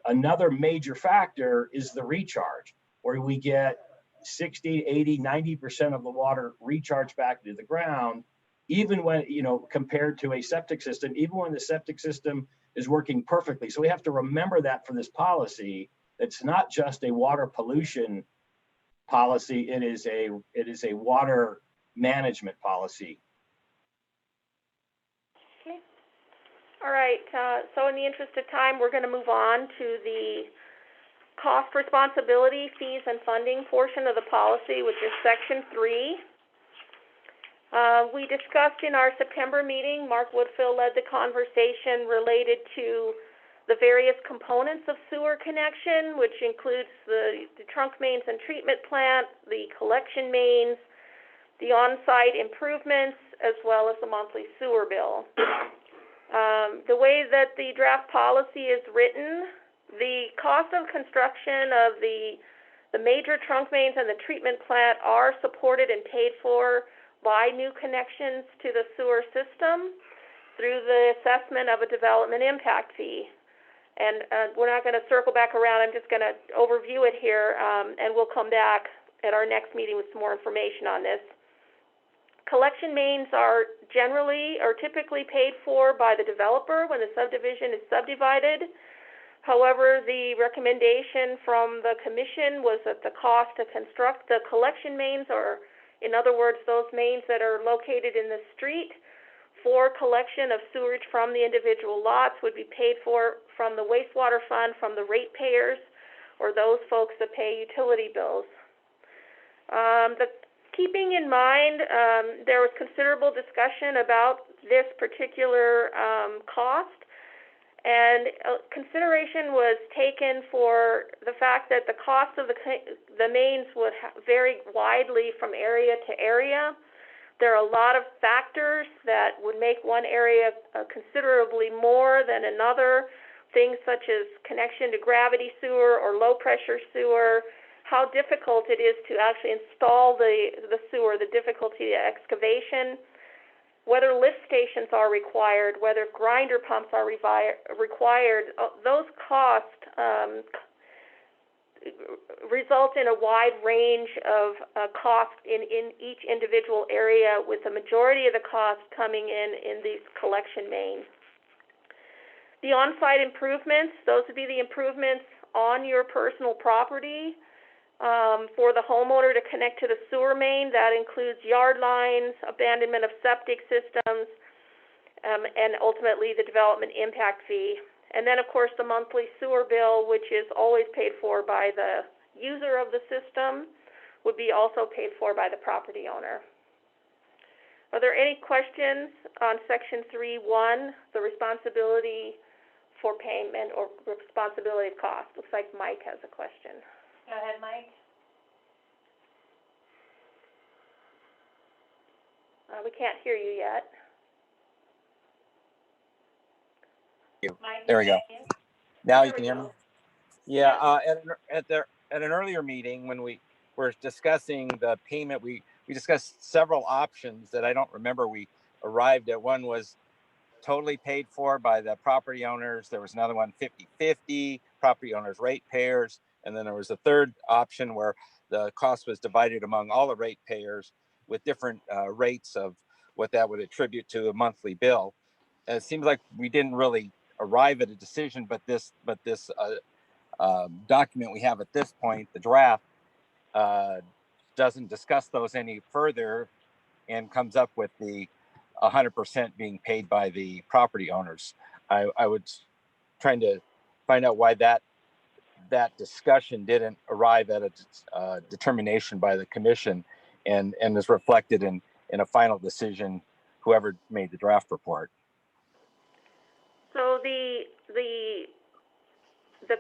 Another major factor is the recharge, where we get 60, 80, 90% of the water recharged back into the ground, even when, compared to a septic system, even when the septic system is working perfectly. So we have to remember that for this policy, it's not just a water pollution policy, it is a water management policy. Okay. All right, so in the interest of time, we're going to move on to the cost, responsibility, fees, and funding portion of the policy, which is section 3. We discussed in our September meeting, Mark Woodfill led the conversation related to the various components of sewer connection, which includes the trunk mains and treatment plant, the collection mains, the on-site improvements, as well as the monthly sewer bill. The way that the draft policy is written, the cost of construction of the major trunk mains and the treatment plant are supported and paid for by new connections to the sewer system through the assessment of a development impact fee. And we're not going to circle back around. I'm just going to overview it here, and we'll come back at our next meeting with some more information on this. Collection mains are typically paid for by the developer when the subdivision is subdivided. However, the recommendation from the commission was that the cost to construct the collection mains, or in other words, those mains that are located in the street for collection of sewage from the individual lots, would be paid for from the wastewater fund, from the ratepayers, or those folks that pay utility bills. Keeping in mind, there was considerable discussion about this particular cost, and consideration was taken for the fact that the cost of the mains would vary widely from area to area. There are a lot of factors that would make one area considerably more than another, things such as connection to gravity sewer or low pressure sewer, how difficult it is to actually install the sewer, the difficulty of excavation, whether lift stations are required, whether grinder pumps are required. Those costs result in a wide range of costs in each individual area, with the majority of the costs coming in these collection mains. The on-site improvements, those would be the improvements on your personal property for the homeowner to connect to the sewer main. That includes yard lines, abandonment of septic systems, and ultimately the development impact fee. And then, of course, the monthly sewer bill, which is always paid for by the user of the system, would be also paid for by the property owner. Are there any questions on Section 3.1, the responsibility for payment or responsibility of cost? Looks like Mike has a question. Go ahead, Mike. We can't hear you yet. Mike, There we go. you? Now There you can we hear go. me? Yeah, at an earlier meeting when we were discussing the payment, we discussed several options that I don't remember we arrived at. One was totally paid for by the property owners. There was another one, 50-50, property owners, ratepayers. And then there was a third option where the cost was divided among all the ratepayers with different rates of what that would attribute to a monthly bill. And it seems like we didn't really arrive at a decision, but this document we have at this point, the draft, doesn't discuss those any further and comes up with the 100% being paid by the property owners. I was trying to find out why that discussion didn't arrive at a determination by the commission and is reflected in a final decision, whoever made the draft report. So the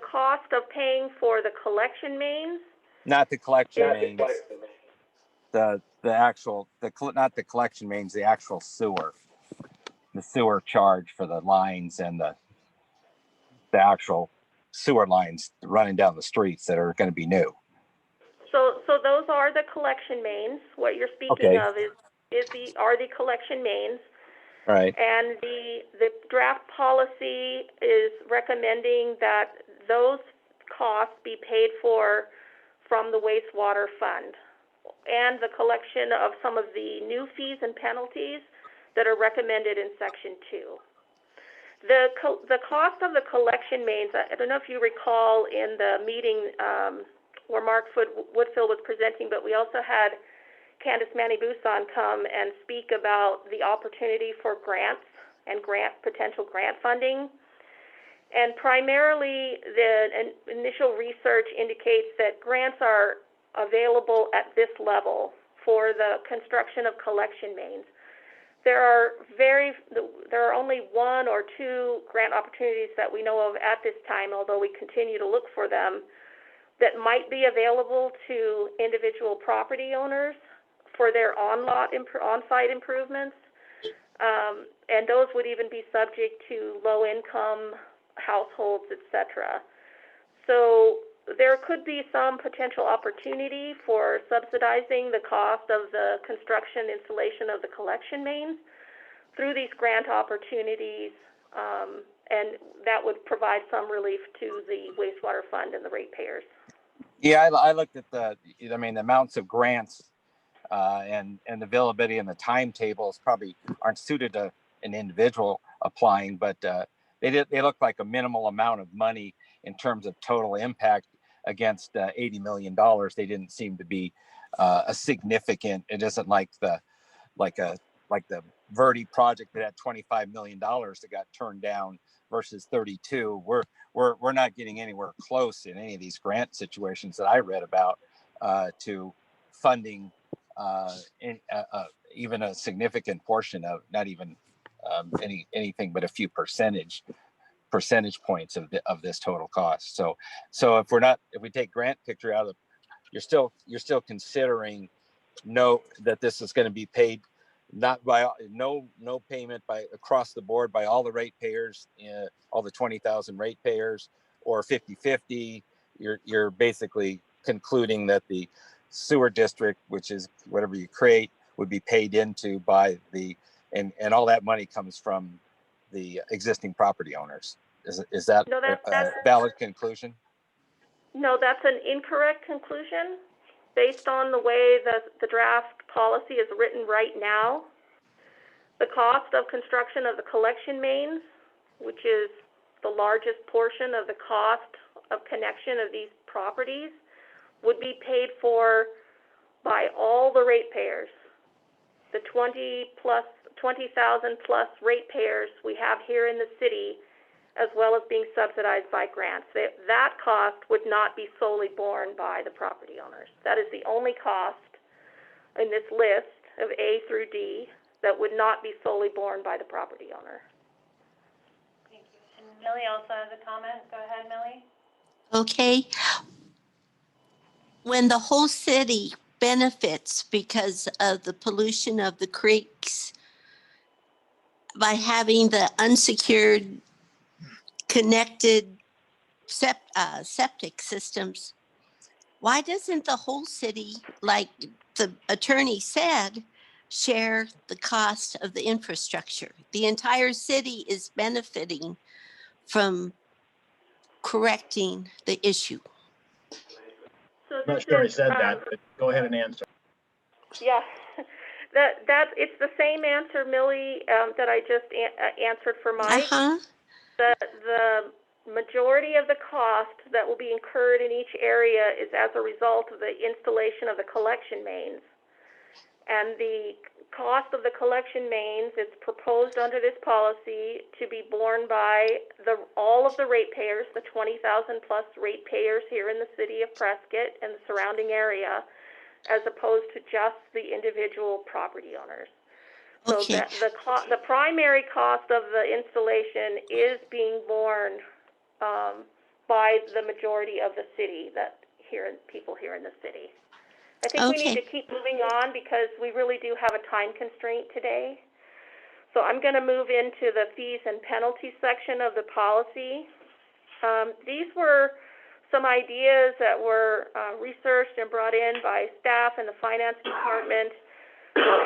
cost of paying for the collection mains? Not the collection mains. The actual, not the collection mains, the actual sewer. The sewer charge for the lines and the actual sewer lines running down the streets that are going to be new. So those are the collection mains. What you're speaking of are the collection mains. Right. And the draft policy is recommending that those costs be paid for from the wastewater fund and the collection of some of the new fees and penalties that are recommended in Section 2. The cost of the collection mains, I don't know if you recall in the meeting where Mark Woodfill was presenting, but we also had Candace Manny-Busan come and speak about the opportunity for grants and potential grant funding. And primarily, the initial research indicates that grants are available at this level for the construction of collection mains. There are only 1 or 2 grant opportunities that we know of at this time, although we continue to look for them, that might be available to individual property owners for their on-site improvements. And those would even be subject to low-income households, etc. So there could be some potential opportunity for subsidizing the cost of the construction installation of the collection mains through these grant opportunities, and that would provide some relief to the wastewater fund and the ratepayers. Yeah, I looked at the amounts of grants and the availability and the timetables probably aren't suited to an individual applying, but they look like a minimal amount of money in terms of total impact against $80 million. They didn't seem to be a significant. It isn't like the Verde project that had $25 million that got turned down versus 32. We're not getting anywhere close in any of these grant situations that I read about to funding even a significant portion of, not even anything but a few percentage points of this total cost. So if we take grant picture out of, you're still considering that this is going to be paid not by no payment by across the board by all the ratepayers, all the 20,000 ratepayers, or 50-50. You're basically concluding that the sewer district, which is whatever you create, would be paid into by and all that money comes from the existing property owners. Is that a valid conclusion? No, that's an incorrect conclusion. Based on the way the draft policy is written right now, the cost of construction of the collection mains, which is the largest portion of the cost of connection of these properties, would be paid for by all the ratepayers. The 20,000 plus ratepayers we have here in the city, as well as being subsidized by grants. That cost would not be solely borne by the property owners. That is the only cost in this list of A through D that would not be solely borne by the property owner. Thank you. And Millie also has a comment. Go ahead, Millie. Okay. When the whole city benefits because of the pollution of the creeks by having the unsecured connected septic systems, why doesn't the whole city, like the attorney said, share the cost of the infrastructure? The entire city is benefiting from correcting the issue. So I'm not sure I said that, but go ahead and answer. Yeah, it's the same answer, Millie, that I just answered for Mike. The majority of the cost that will be incurred in each area is as a result of the installation of the collection mains. And the cost of the collection mains is proposed under this policy to be borne by all of the ratepayers, the 20,000 plus ratepayers here in the city of Prescott and the surrounding area, as opposed to just the individual property owners. So Okay. the primary cost of the installation is being borne by the majority of the city people here in the city. I think we need to keep moving on because we really do have a time constraint today. So I'm going to move into the fees and penalties section of the policy. These were some ideas that were researched and brought in by staff and the finance department,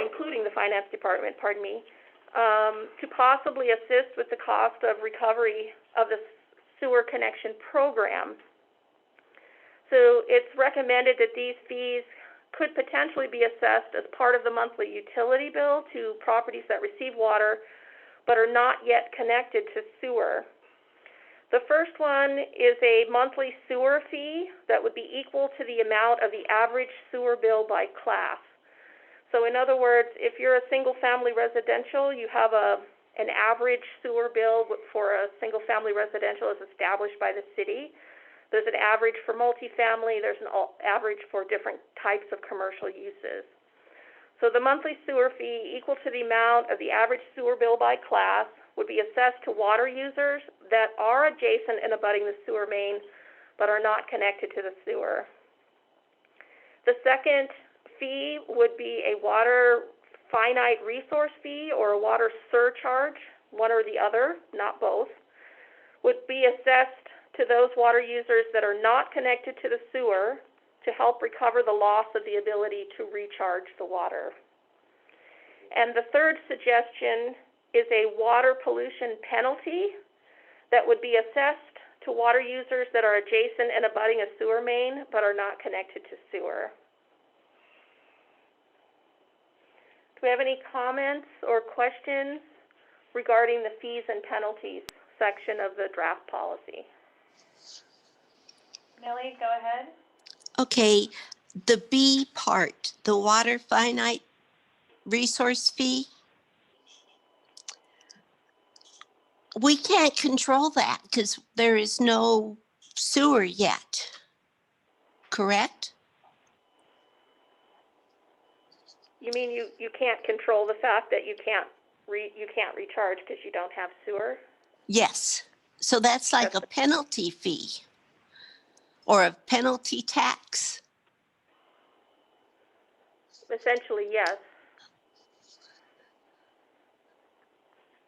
including the finance department, to possibly assist with the cost of recovery of the sewer connection program. So it's recommended that these fees could potentially be assessed as part of the monthly utility bill to properties that receive water but are not yet connected to sewer. The first one is a monthly sewer fee that would be equal to the amount of the average sewer bill by class. So in other words, if you're a single-family residential, you have an average sewer bill for a single-family residential as established by the city. There's an average for multifamily, there's an average for different types of commercial uses. So the monthly sewer fee equal to the amount of the average sewer bill by class would be assessed to water users that are adjacent and abutting the sewer main but are not connected to the sewer. The second fee would be a water finite resource fee or a water surcharge, one or the other, not both, would be assessed to those water users that are not connected to the sewer to help recover the loss of the ability to recharge the water. And the third suggestion is a water pollution penalty that would be assessed to water users that are adjacent and abutting a sewer main but are not connected to sewer. Do we have any comments or questions regarding the fees and penalties section of the draft policy? Millie, go ahead. Okay, the B part, the water finite resource fee, we can't control that because there is no sewer yet, correct? You mean you can't control the fact that you can't recharge because you don't have sewer? Yes, so that's like a penalty fee or a penalty tax. Essentially, yes.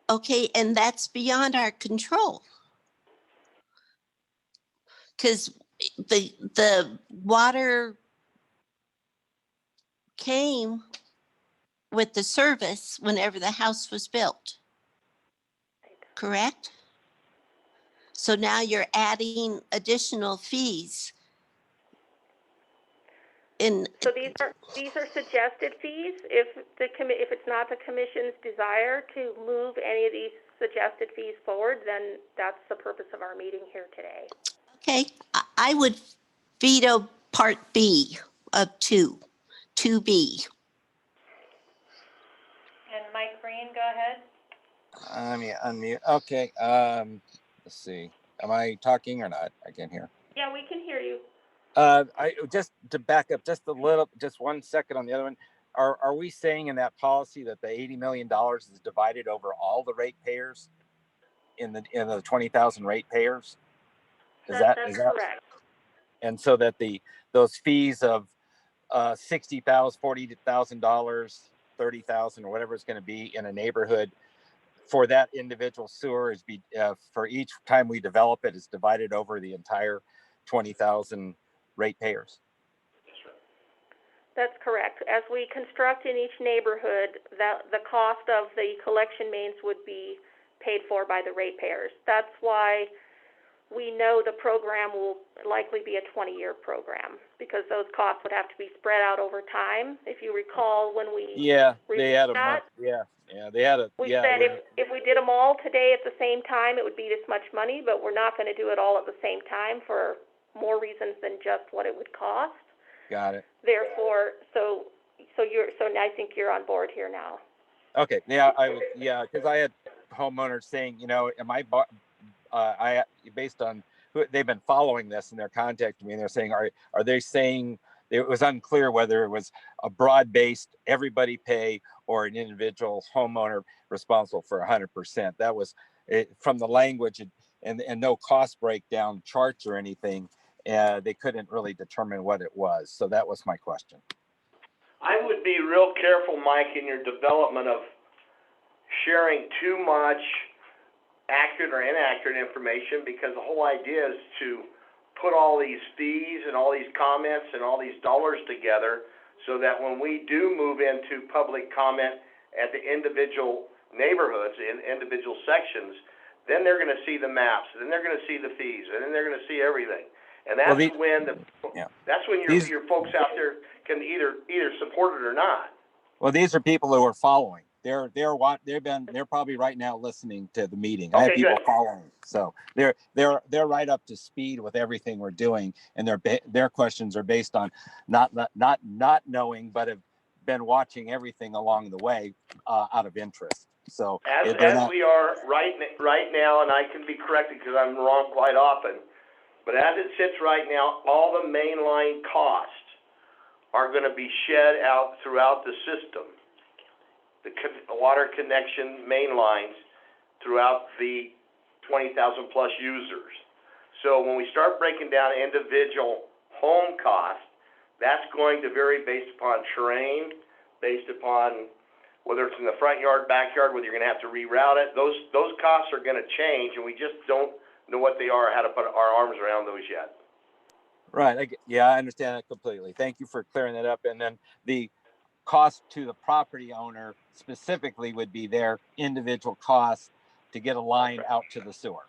Okay, and that's beyond our control. Because the water came with the service whenever the house was built, correct? So now you're adding additional fees. So these are suggested fees. If it's not the commission's desire to move any of these suggested fees forward, then that's the purpose of our meeting here today. Okay, I would veto part B of 2B. And Mike Green, go ahead. Unmute. Okay. Let's see. Am I talking or not? I can't hear. Yeah, we can hear you. I just to back up just a little, just 1 second on the other one. Are we saying in that policy that the $80 million is divided over all the ratepayers in the 20,000 ratepayers? That's correct. And so that those fees of $60,000, $40,000, $30,000 or whatever it's going to be in a neighborhood for that individual sewer is for each time we develop it is divided over the entire 20,000 ratepayers. That's correct. As we construct in each neighborhood, the cost of the collection mains would be paid for by the ratepayers. That's why we know the program will likely be a 20-year program because those costs would have to be spread out over time. If you recall, when we they had a month. They had a. We said if we did them all today at the same time, it would be this much money, but we're not going to do it all at the same time for more reasons than just what it would cost. Got it. Therefore, so I think you're on board here now. Okay. Because I had homeowners saying, am I based on who they've been following this and they're contacting me and they're saying, are they saying it was unclear whether it was a broad-based everybody pay or an individual homeowner responsible for 100%. That was it, from the language and no cost breakdown charts or anything. They couldn't really determine what it was. So that was my question. I would be real careful, Mike, in your development of sharing too much accurate or inaccurate information, because the whole idea is to put all these fees and all these comments and all these dollars together so that when we do move into public comment at the individual neighborhoods in individual sections, then they're going to see the maps, then they're going to see the fees, and then they're going to see everything. And that's Well, when yeah. that's when These- your folks out there can either support it or not. Well, these are people who are following. They're probably right now listening to the meeting. I have Okay, people good. following, so they're right up to speed with everything we're doing, and their questions are based on not knowing, but have been watching everything along the way out of interest. So As we are right now, and I can be corrected because I'm wrong quite often, but as it sits right now, all the mainline costs are going to be shed out throughout the system. The water connection main lines throughout the 20,000 plus users. So when we start breaking down individual home costs, that's going to vary based upon terrain, based upon whether it's in the front yard, backyard, whether you're going to have to reroute it. Those costs are going to change, and we just don't know what they are, how to put our arms around those yet. Right. I understand that completely. Thank you for clearing that up. And then the cost to the property owner specifically would be their individual costs to get a line out to the sewer.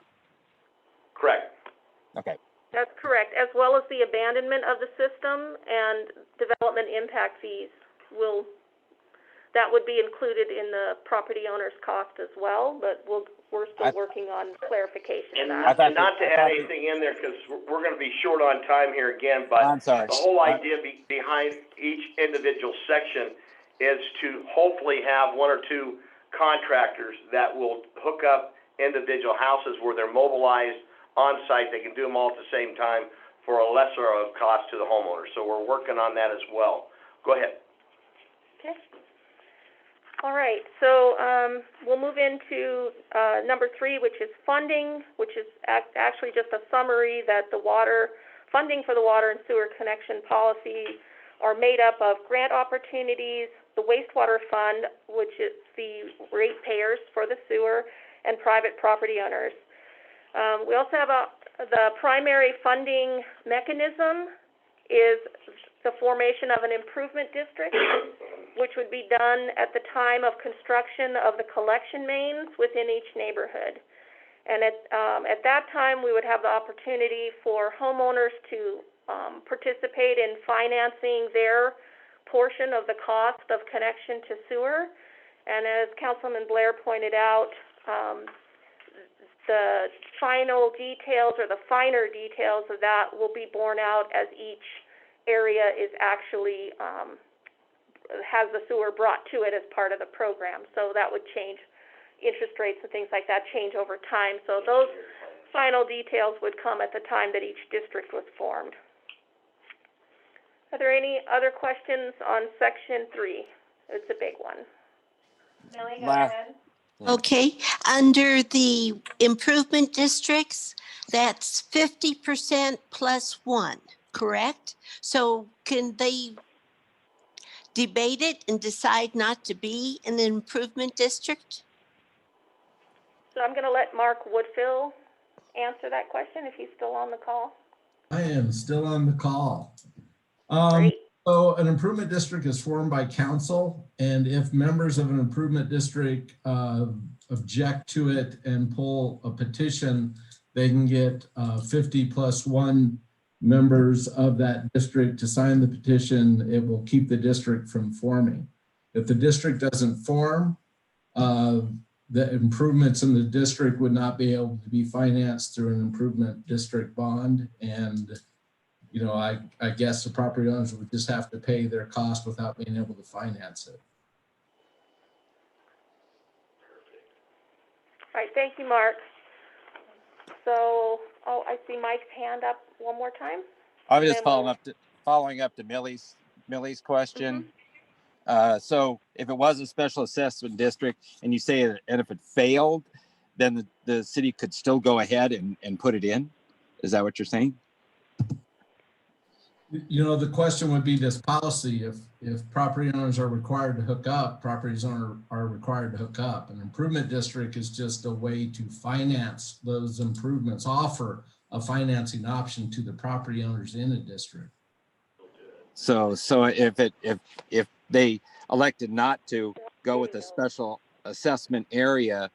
Correct. Okay. That's correct, as well as the abandonment of the system and development impact fees that would be included in the property owner's cost as well, but we're still working on clarification of that. And not to add anything in there, because we're going to be short on time here again, but I'm sorry. the whole idea behind each individual section is to hopefully have one or two contractors that will hook up individual houses where they're mobilized on site. They can do them all at the same time for a lesser of cost to the homeowner. So we're working on that as well. Go ahead. Okay. All right, so we'll move into number 3, which is funding, which is actually just a summary that the funding for the water and sewer connection policy are made up of grant opportunities, the wastewater fund, which is the ratepayers for the sewer, and private property owners. We also have the primary funding mechanism is the formation of an improvement district, which would be done at the time of construction of the collection mains within each neighborhood. And at that time, we would have the opportunity for homeowners to participate in financing their portion of the cost of connection to sewer. And as Councilman Blair pointed out, the final details or the finer details of that will be borne out as each area is actually has the sewer brought to it as part of the program. So that would change, interest rates and things like that change over time. So those final details would come at the time that each district was formed. Are there any other questions on section 3? It's a big one. Millie, go ahead. Okay, under the improvement districts, that's 50% plus 1, correct? So can they debate it and decide not to be in an improvement district? So I'm going to let Mark Woodfill answer that question if he's still on the call. I am still on the call. Great. So an improvement district is formed by council, and if members of an improvement district object to it and pull a petition, they can get 50 plus 1 members of that district to sign the petition. It will keep the district from forming. If the district doesn't form, the improvements in the district would not be able to be financed through an improvement district bond. And you know, I guess the property owners would just have to pay their cost without being able to finance it. All right, thank you, Mark. So, I see Mike's hand up one more time. I was just following up to Millie's question. So if it was a special assessment district and you say, and if it failed, then the city could still go ahead and put it in? Is that what you're saying? You know, the question would be this policy, if property owners are required to hook up, properties owner are required to hook up. An improvement district is just a way to finance those improvements, offer a financing option to the property owners in a district. So if they elected not to go with a special assessment area,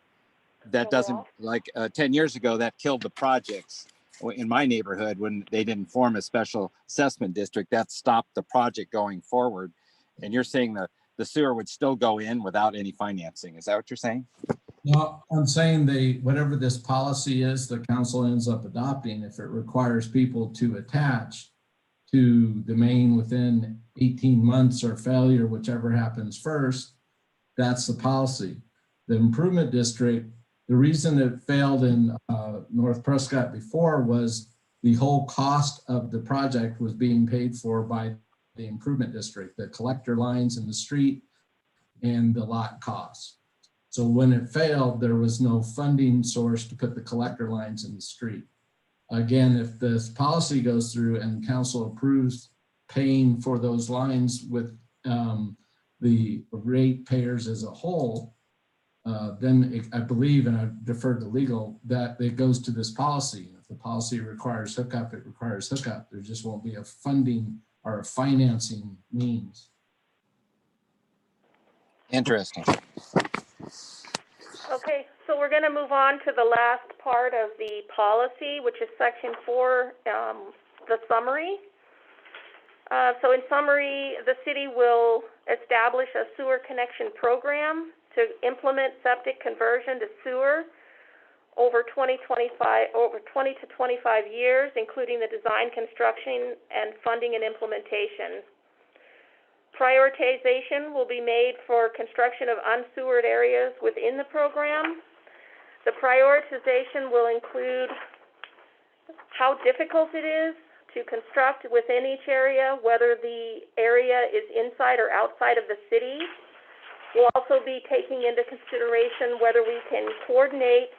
that doesn't, like 10 years ago, that killed the projects. in my neighborhood, when they didn't form a special assessment district, that stopped the project going forward. And you're saying the sewer would still go in without any financing. Is that what you're saying? No, I'm saying whatever this policy is, the council ends up adopting, if it requires people to attach to the main within 18 months or failure, whichever happens first, that's the policy. The improvement district, the reason it failed in North Prescott before was the whole cost of the project was being paid for by the improvement district, the collector lines in the street and the lot costs. So when it failed, there was no funding source to put the collector lines in the street. Again, if this policy goes through and council approves paying for those lines with the rate payers as a whole, then I believe, and I defer to legal, that it goes to this policy. If the policy requires hookup, it requires hookup. There just won't be a funding or a financing means. Interesting. Okay, so we're going to move on to the last part of the policy, which is section 4, the summary. So in summary, the city will establish a sewer connection program to implement septic conversion to sewer over 20 to 25 years, including the design, construction, and funding and implementation. Prioritization will be made for construction of unsewered areas within the program. The prioritization will include how difficult it is to construct within each area, whether the area is inside or outside of the city. We'll also be taking into consideration whether we can coordinate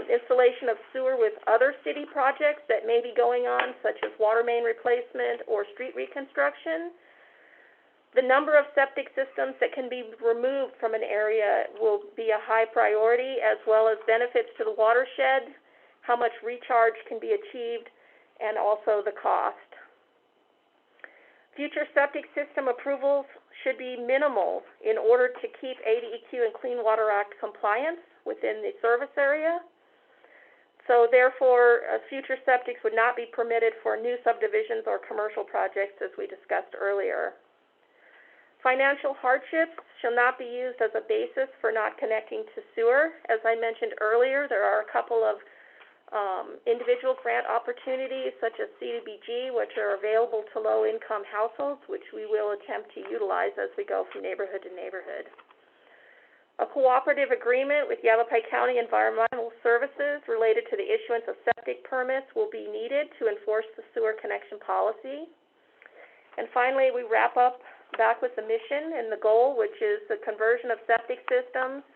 installation of sewer with other city projects that may be going on, such as water main replacement or street reconstruction. The number of septic systems that can be removed from an area will be a high priority, as well as benefits to the watershed, how much recharge can be achieved, and also the cost. Future septic system approvals should be minimal in order to keep ADEQ and Clean Water Act compliance within the service area. So therefore, future septics would not be permitted for new subdivisions or commercial projects, as we discussed earlier. Financial hardships shall not be used as a basis for not connecting to sewer. As I mentioned earlier, there are a couple of individual grant opportunities, such as CDBG, which are available to low-income households, which we will attempt to utilize as we go from neighborhood to neighborhood. A cooperative agreement with Yavapai County Environmental Services related to the issuance of septic permits will be needed to enforce the sewer connection policy. And finally, we wrap up back with the mission and the goal, which is the conversion of septic systems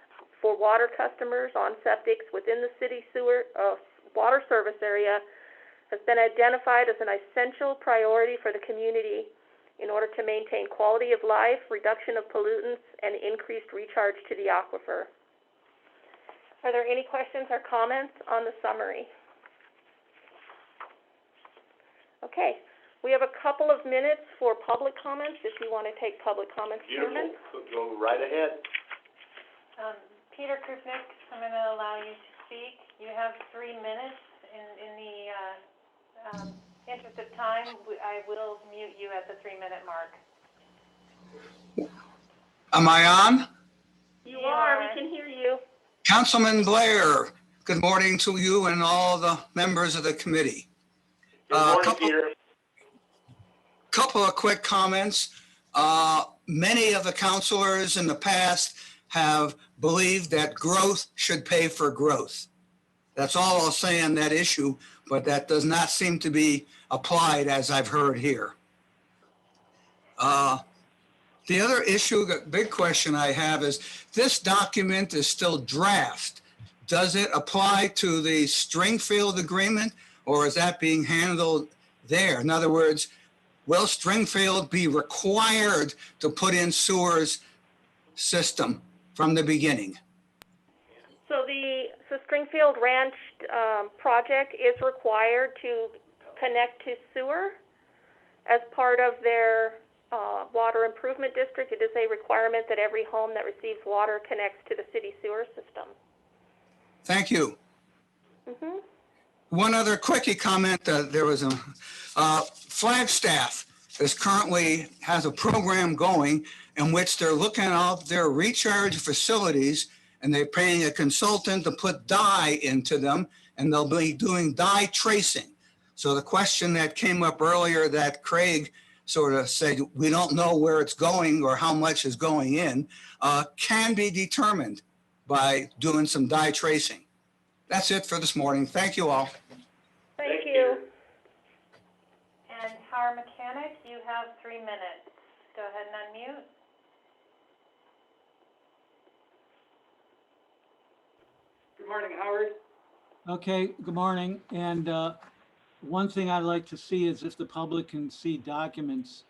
for water customers on septics within the city sewer water service area has been identified as an essential priority for the community in order to maintain quality of life, reduction of pollutants, and increased recharge to the aquifer. Are there any questions or comments on the summary? Okay. We have a couple of minutes for public comments, if you want to take public comments, Chairman. Go right ahead. Peter Krupnik, I'm going to allow you to speak. You have 3 minutes. In the interest of time, I will mute you at the 3-minute mark. Am I on? You are. We can hear you. Councilman Blair, good morning to you and all the members of the committee. Good morning, Peter. Couple of quick comments. Many of the councilors in the past have believed that growth should pay for growth. That's all I'll say on that issue, but that does not seem to be applied as I've heard here. The other issue, the big question I have is, this document is still draft. Does it apply to the Stringfield agreement, or is that being handled there? In other words, will Stringfield be required to put in sewers system from the beginning? So the Stringfield Ranch project is required to connect to sewer as part of their water improvement district. It is a requirement that every home that receives water connects to the city sewer system. Thank you. one other quickie comment, there was a, Flagstaff has a program going in which they're looking at their recharge facilities, and they're paying a consultant to put dye into them, and they'll be doing dye tracing. So the question that came up earlier that Craig sort of said, we don't know where it's going or how much is going in, can be determined by doing some dye tracing. That's it for this morning. Thank you all. Thank you. And Tower Mechanic, you have 3 minutes. Go ahead and unmute. Good morning, Howard. Okay, good morning. And one thing I'd like to see is if the public can see documents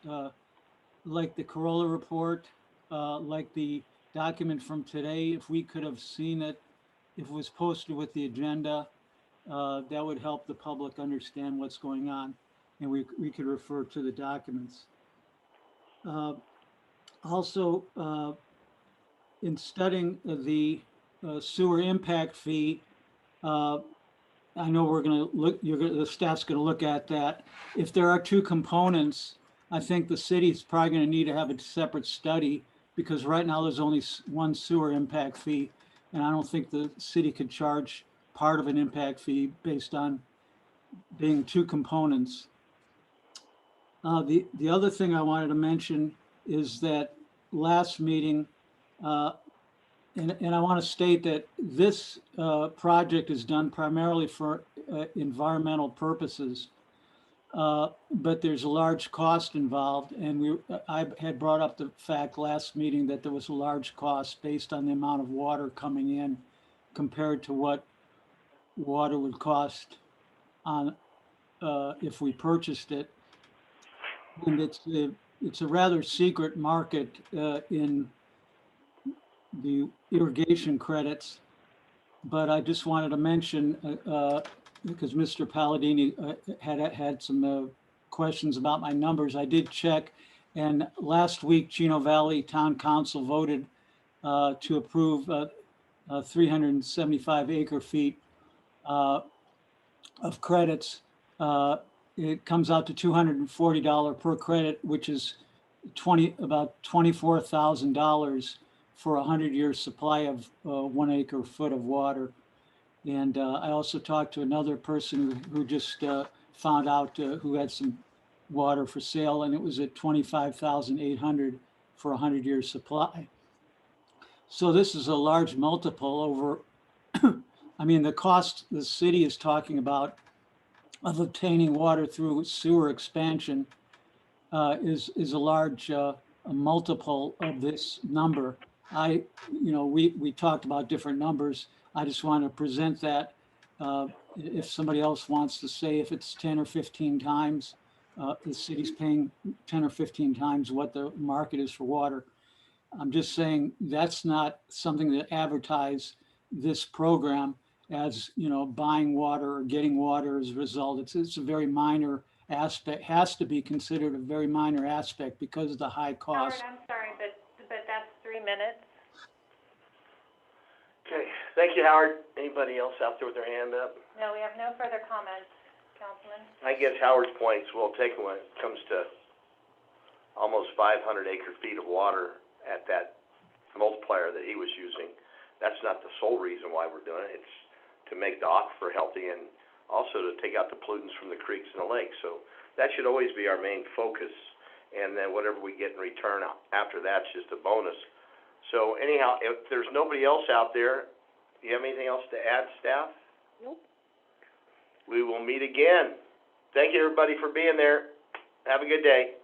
like the Corolla report, like the document from today. If we could have seen it, if it was posted with the agenda, that would help the public understand what's going on, and we could refer to the documents. Also, in studying the sewer impact fee, I know we're going to look, the staff's going to look at that. If there are two components, I think the city's probably going to need to have a separate study, because right now there's only one sewer impact fee, and I don't think the city could charge part of an impact fee based on being two components. The other thing I wanted to mention is that last meeting, and I want to state that this project is done primarily for environmental purposes, but there's a large cost involved. And I had brought up the fact last meeting that there was a large cost based on the amount of water coming in compared to what water would cost on if we purchased it. And it's a rather secret market in the irrigation credits, but I just wanted to mention, because Mr. Palladini had some questions about my numbers. I did check, and last week Chino Valley Town Council voted to approve 375 acre feet of credits. It comes out to $240 per credit, which is about $24,000 for a 100-year supply of 1 acre foot of water. And I also talked to another person who just found out who had some water for sale, and it was at $25,800 for a 100-year supply. So this is a large multiple over, I mean, the cost the city is talking about of obtaining water through sewer expansion is a large a multiple of this number. We talked about different numbers. I just want to present that. If somebody else wants to say if it's 10 or 15 times, the city's paying 10 or 15 times what the market is for water. I'm just saying that's not something to advertise this program as, buying water or getting water as a result. It's a very minor aspect, has to be considered a very minor aspect because of the high cost. Howard, I'm sorry, but that's 3 minutes. Okay, thank you, Howard. Anybody else out there with their hand up? No, we have no further comments, Councilman. I guess Howard's point's well taken when it comes to almost 500 acre feet of water at that multiplier that he was using. That's not the sole reason why we're doing it. It's to make the aquifer healthy and also to take out the pollutants from the creeks and the lakes. So that should always be our main focus. And then whatever we get in return after that's just a bonus. So anyhow, if there's nobody else out there, do you have anything else to add, staff? Nope. We will meet again. Thank you, everybody, for being there. Have a good day.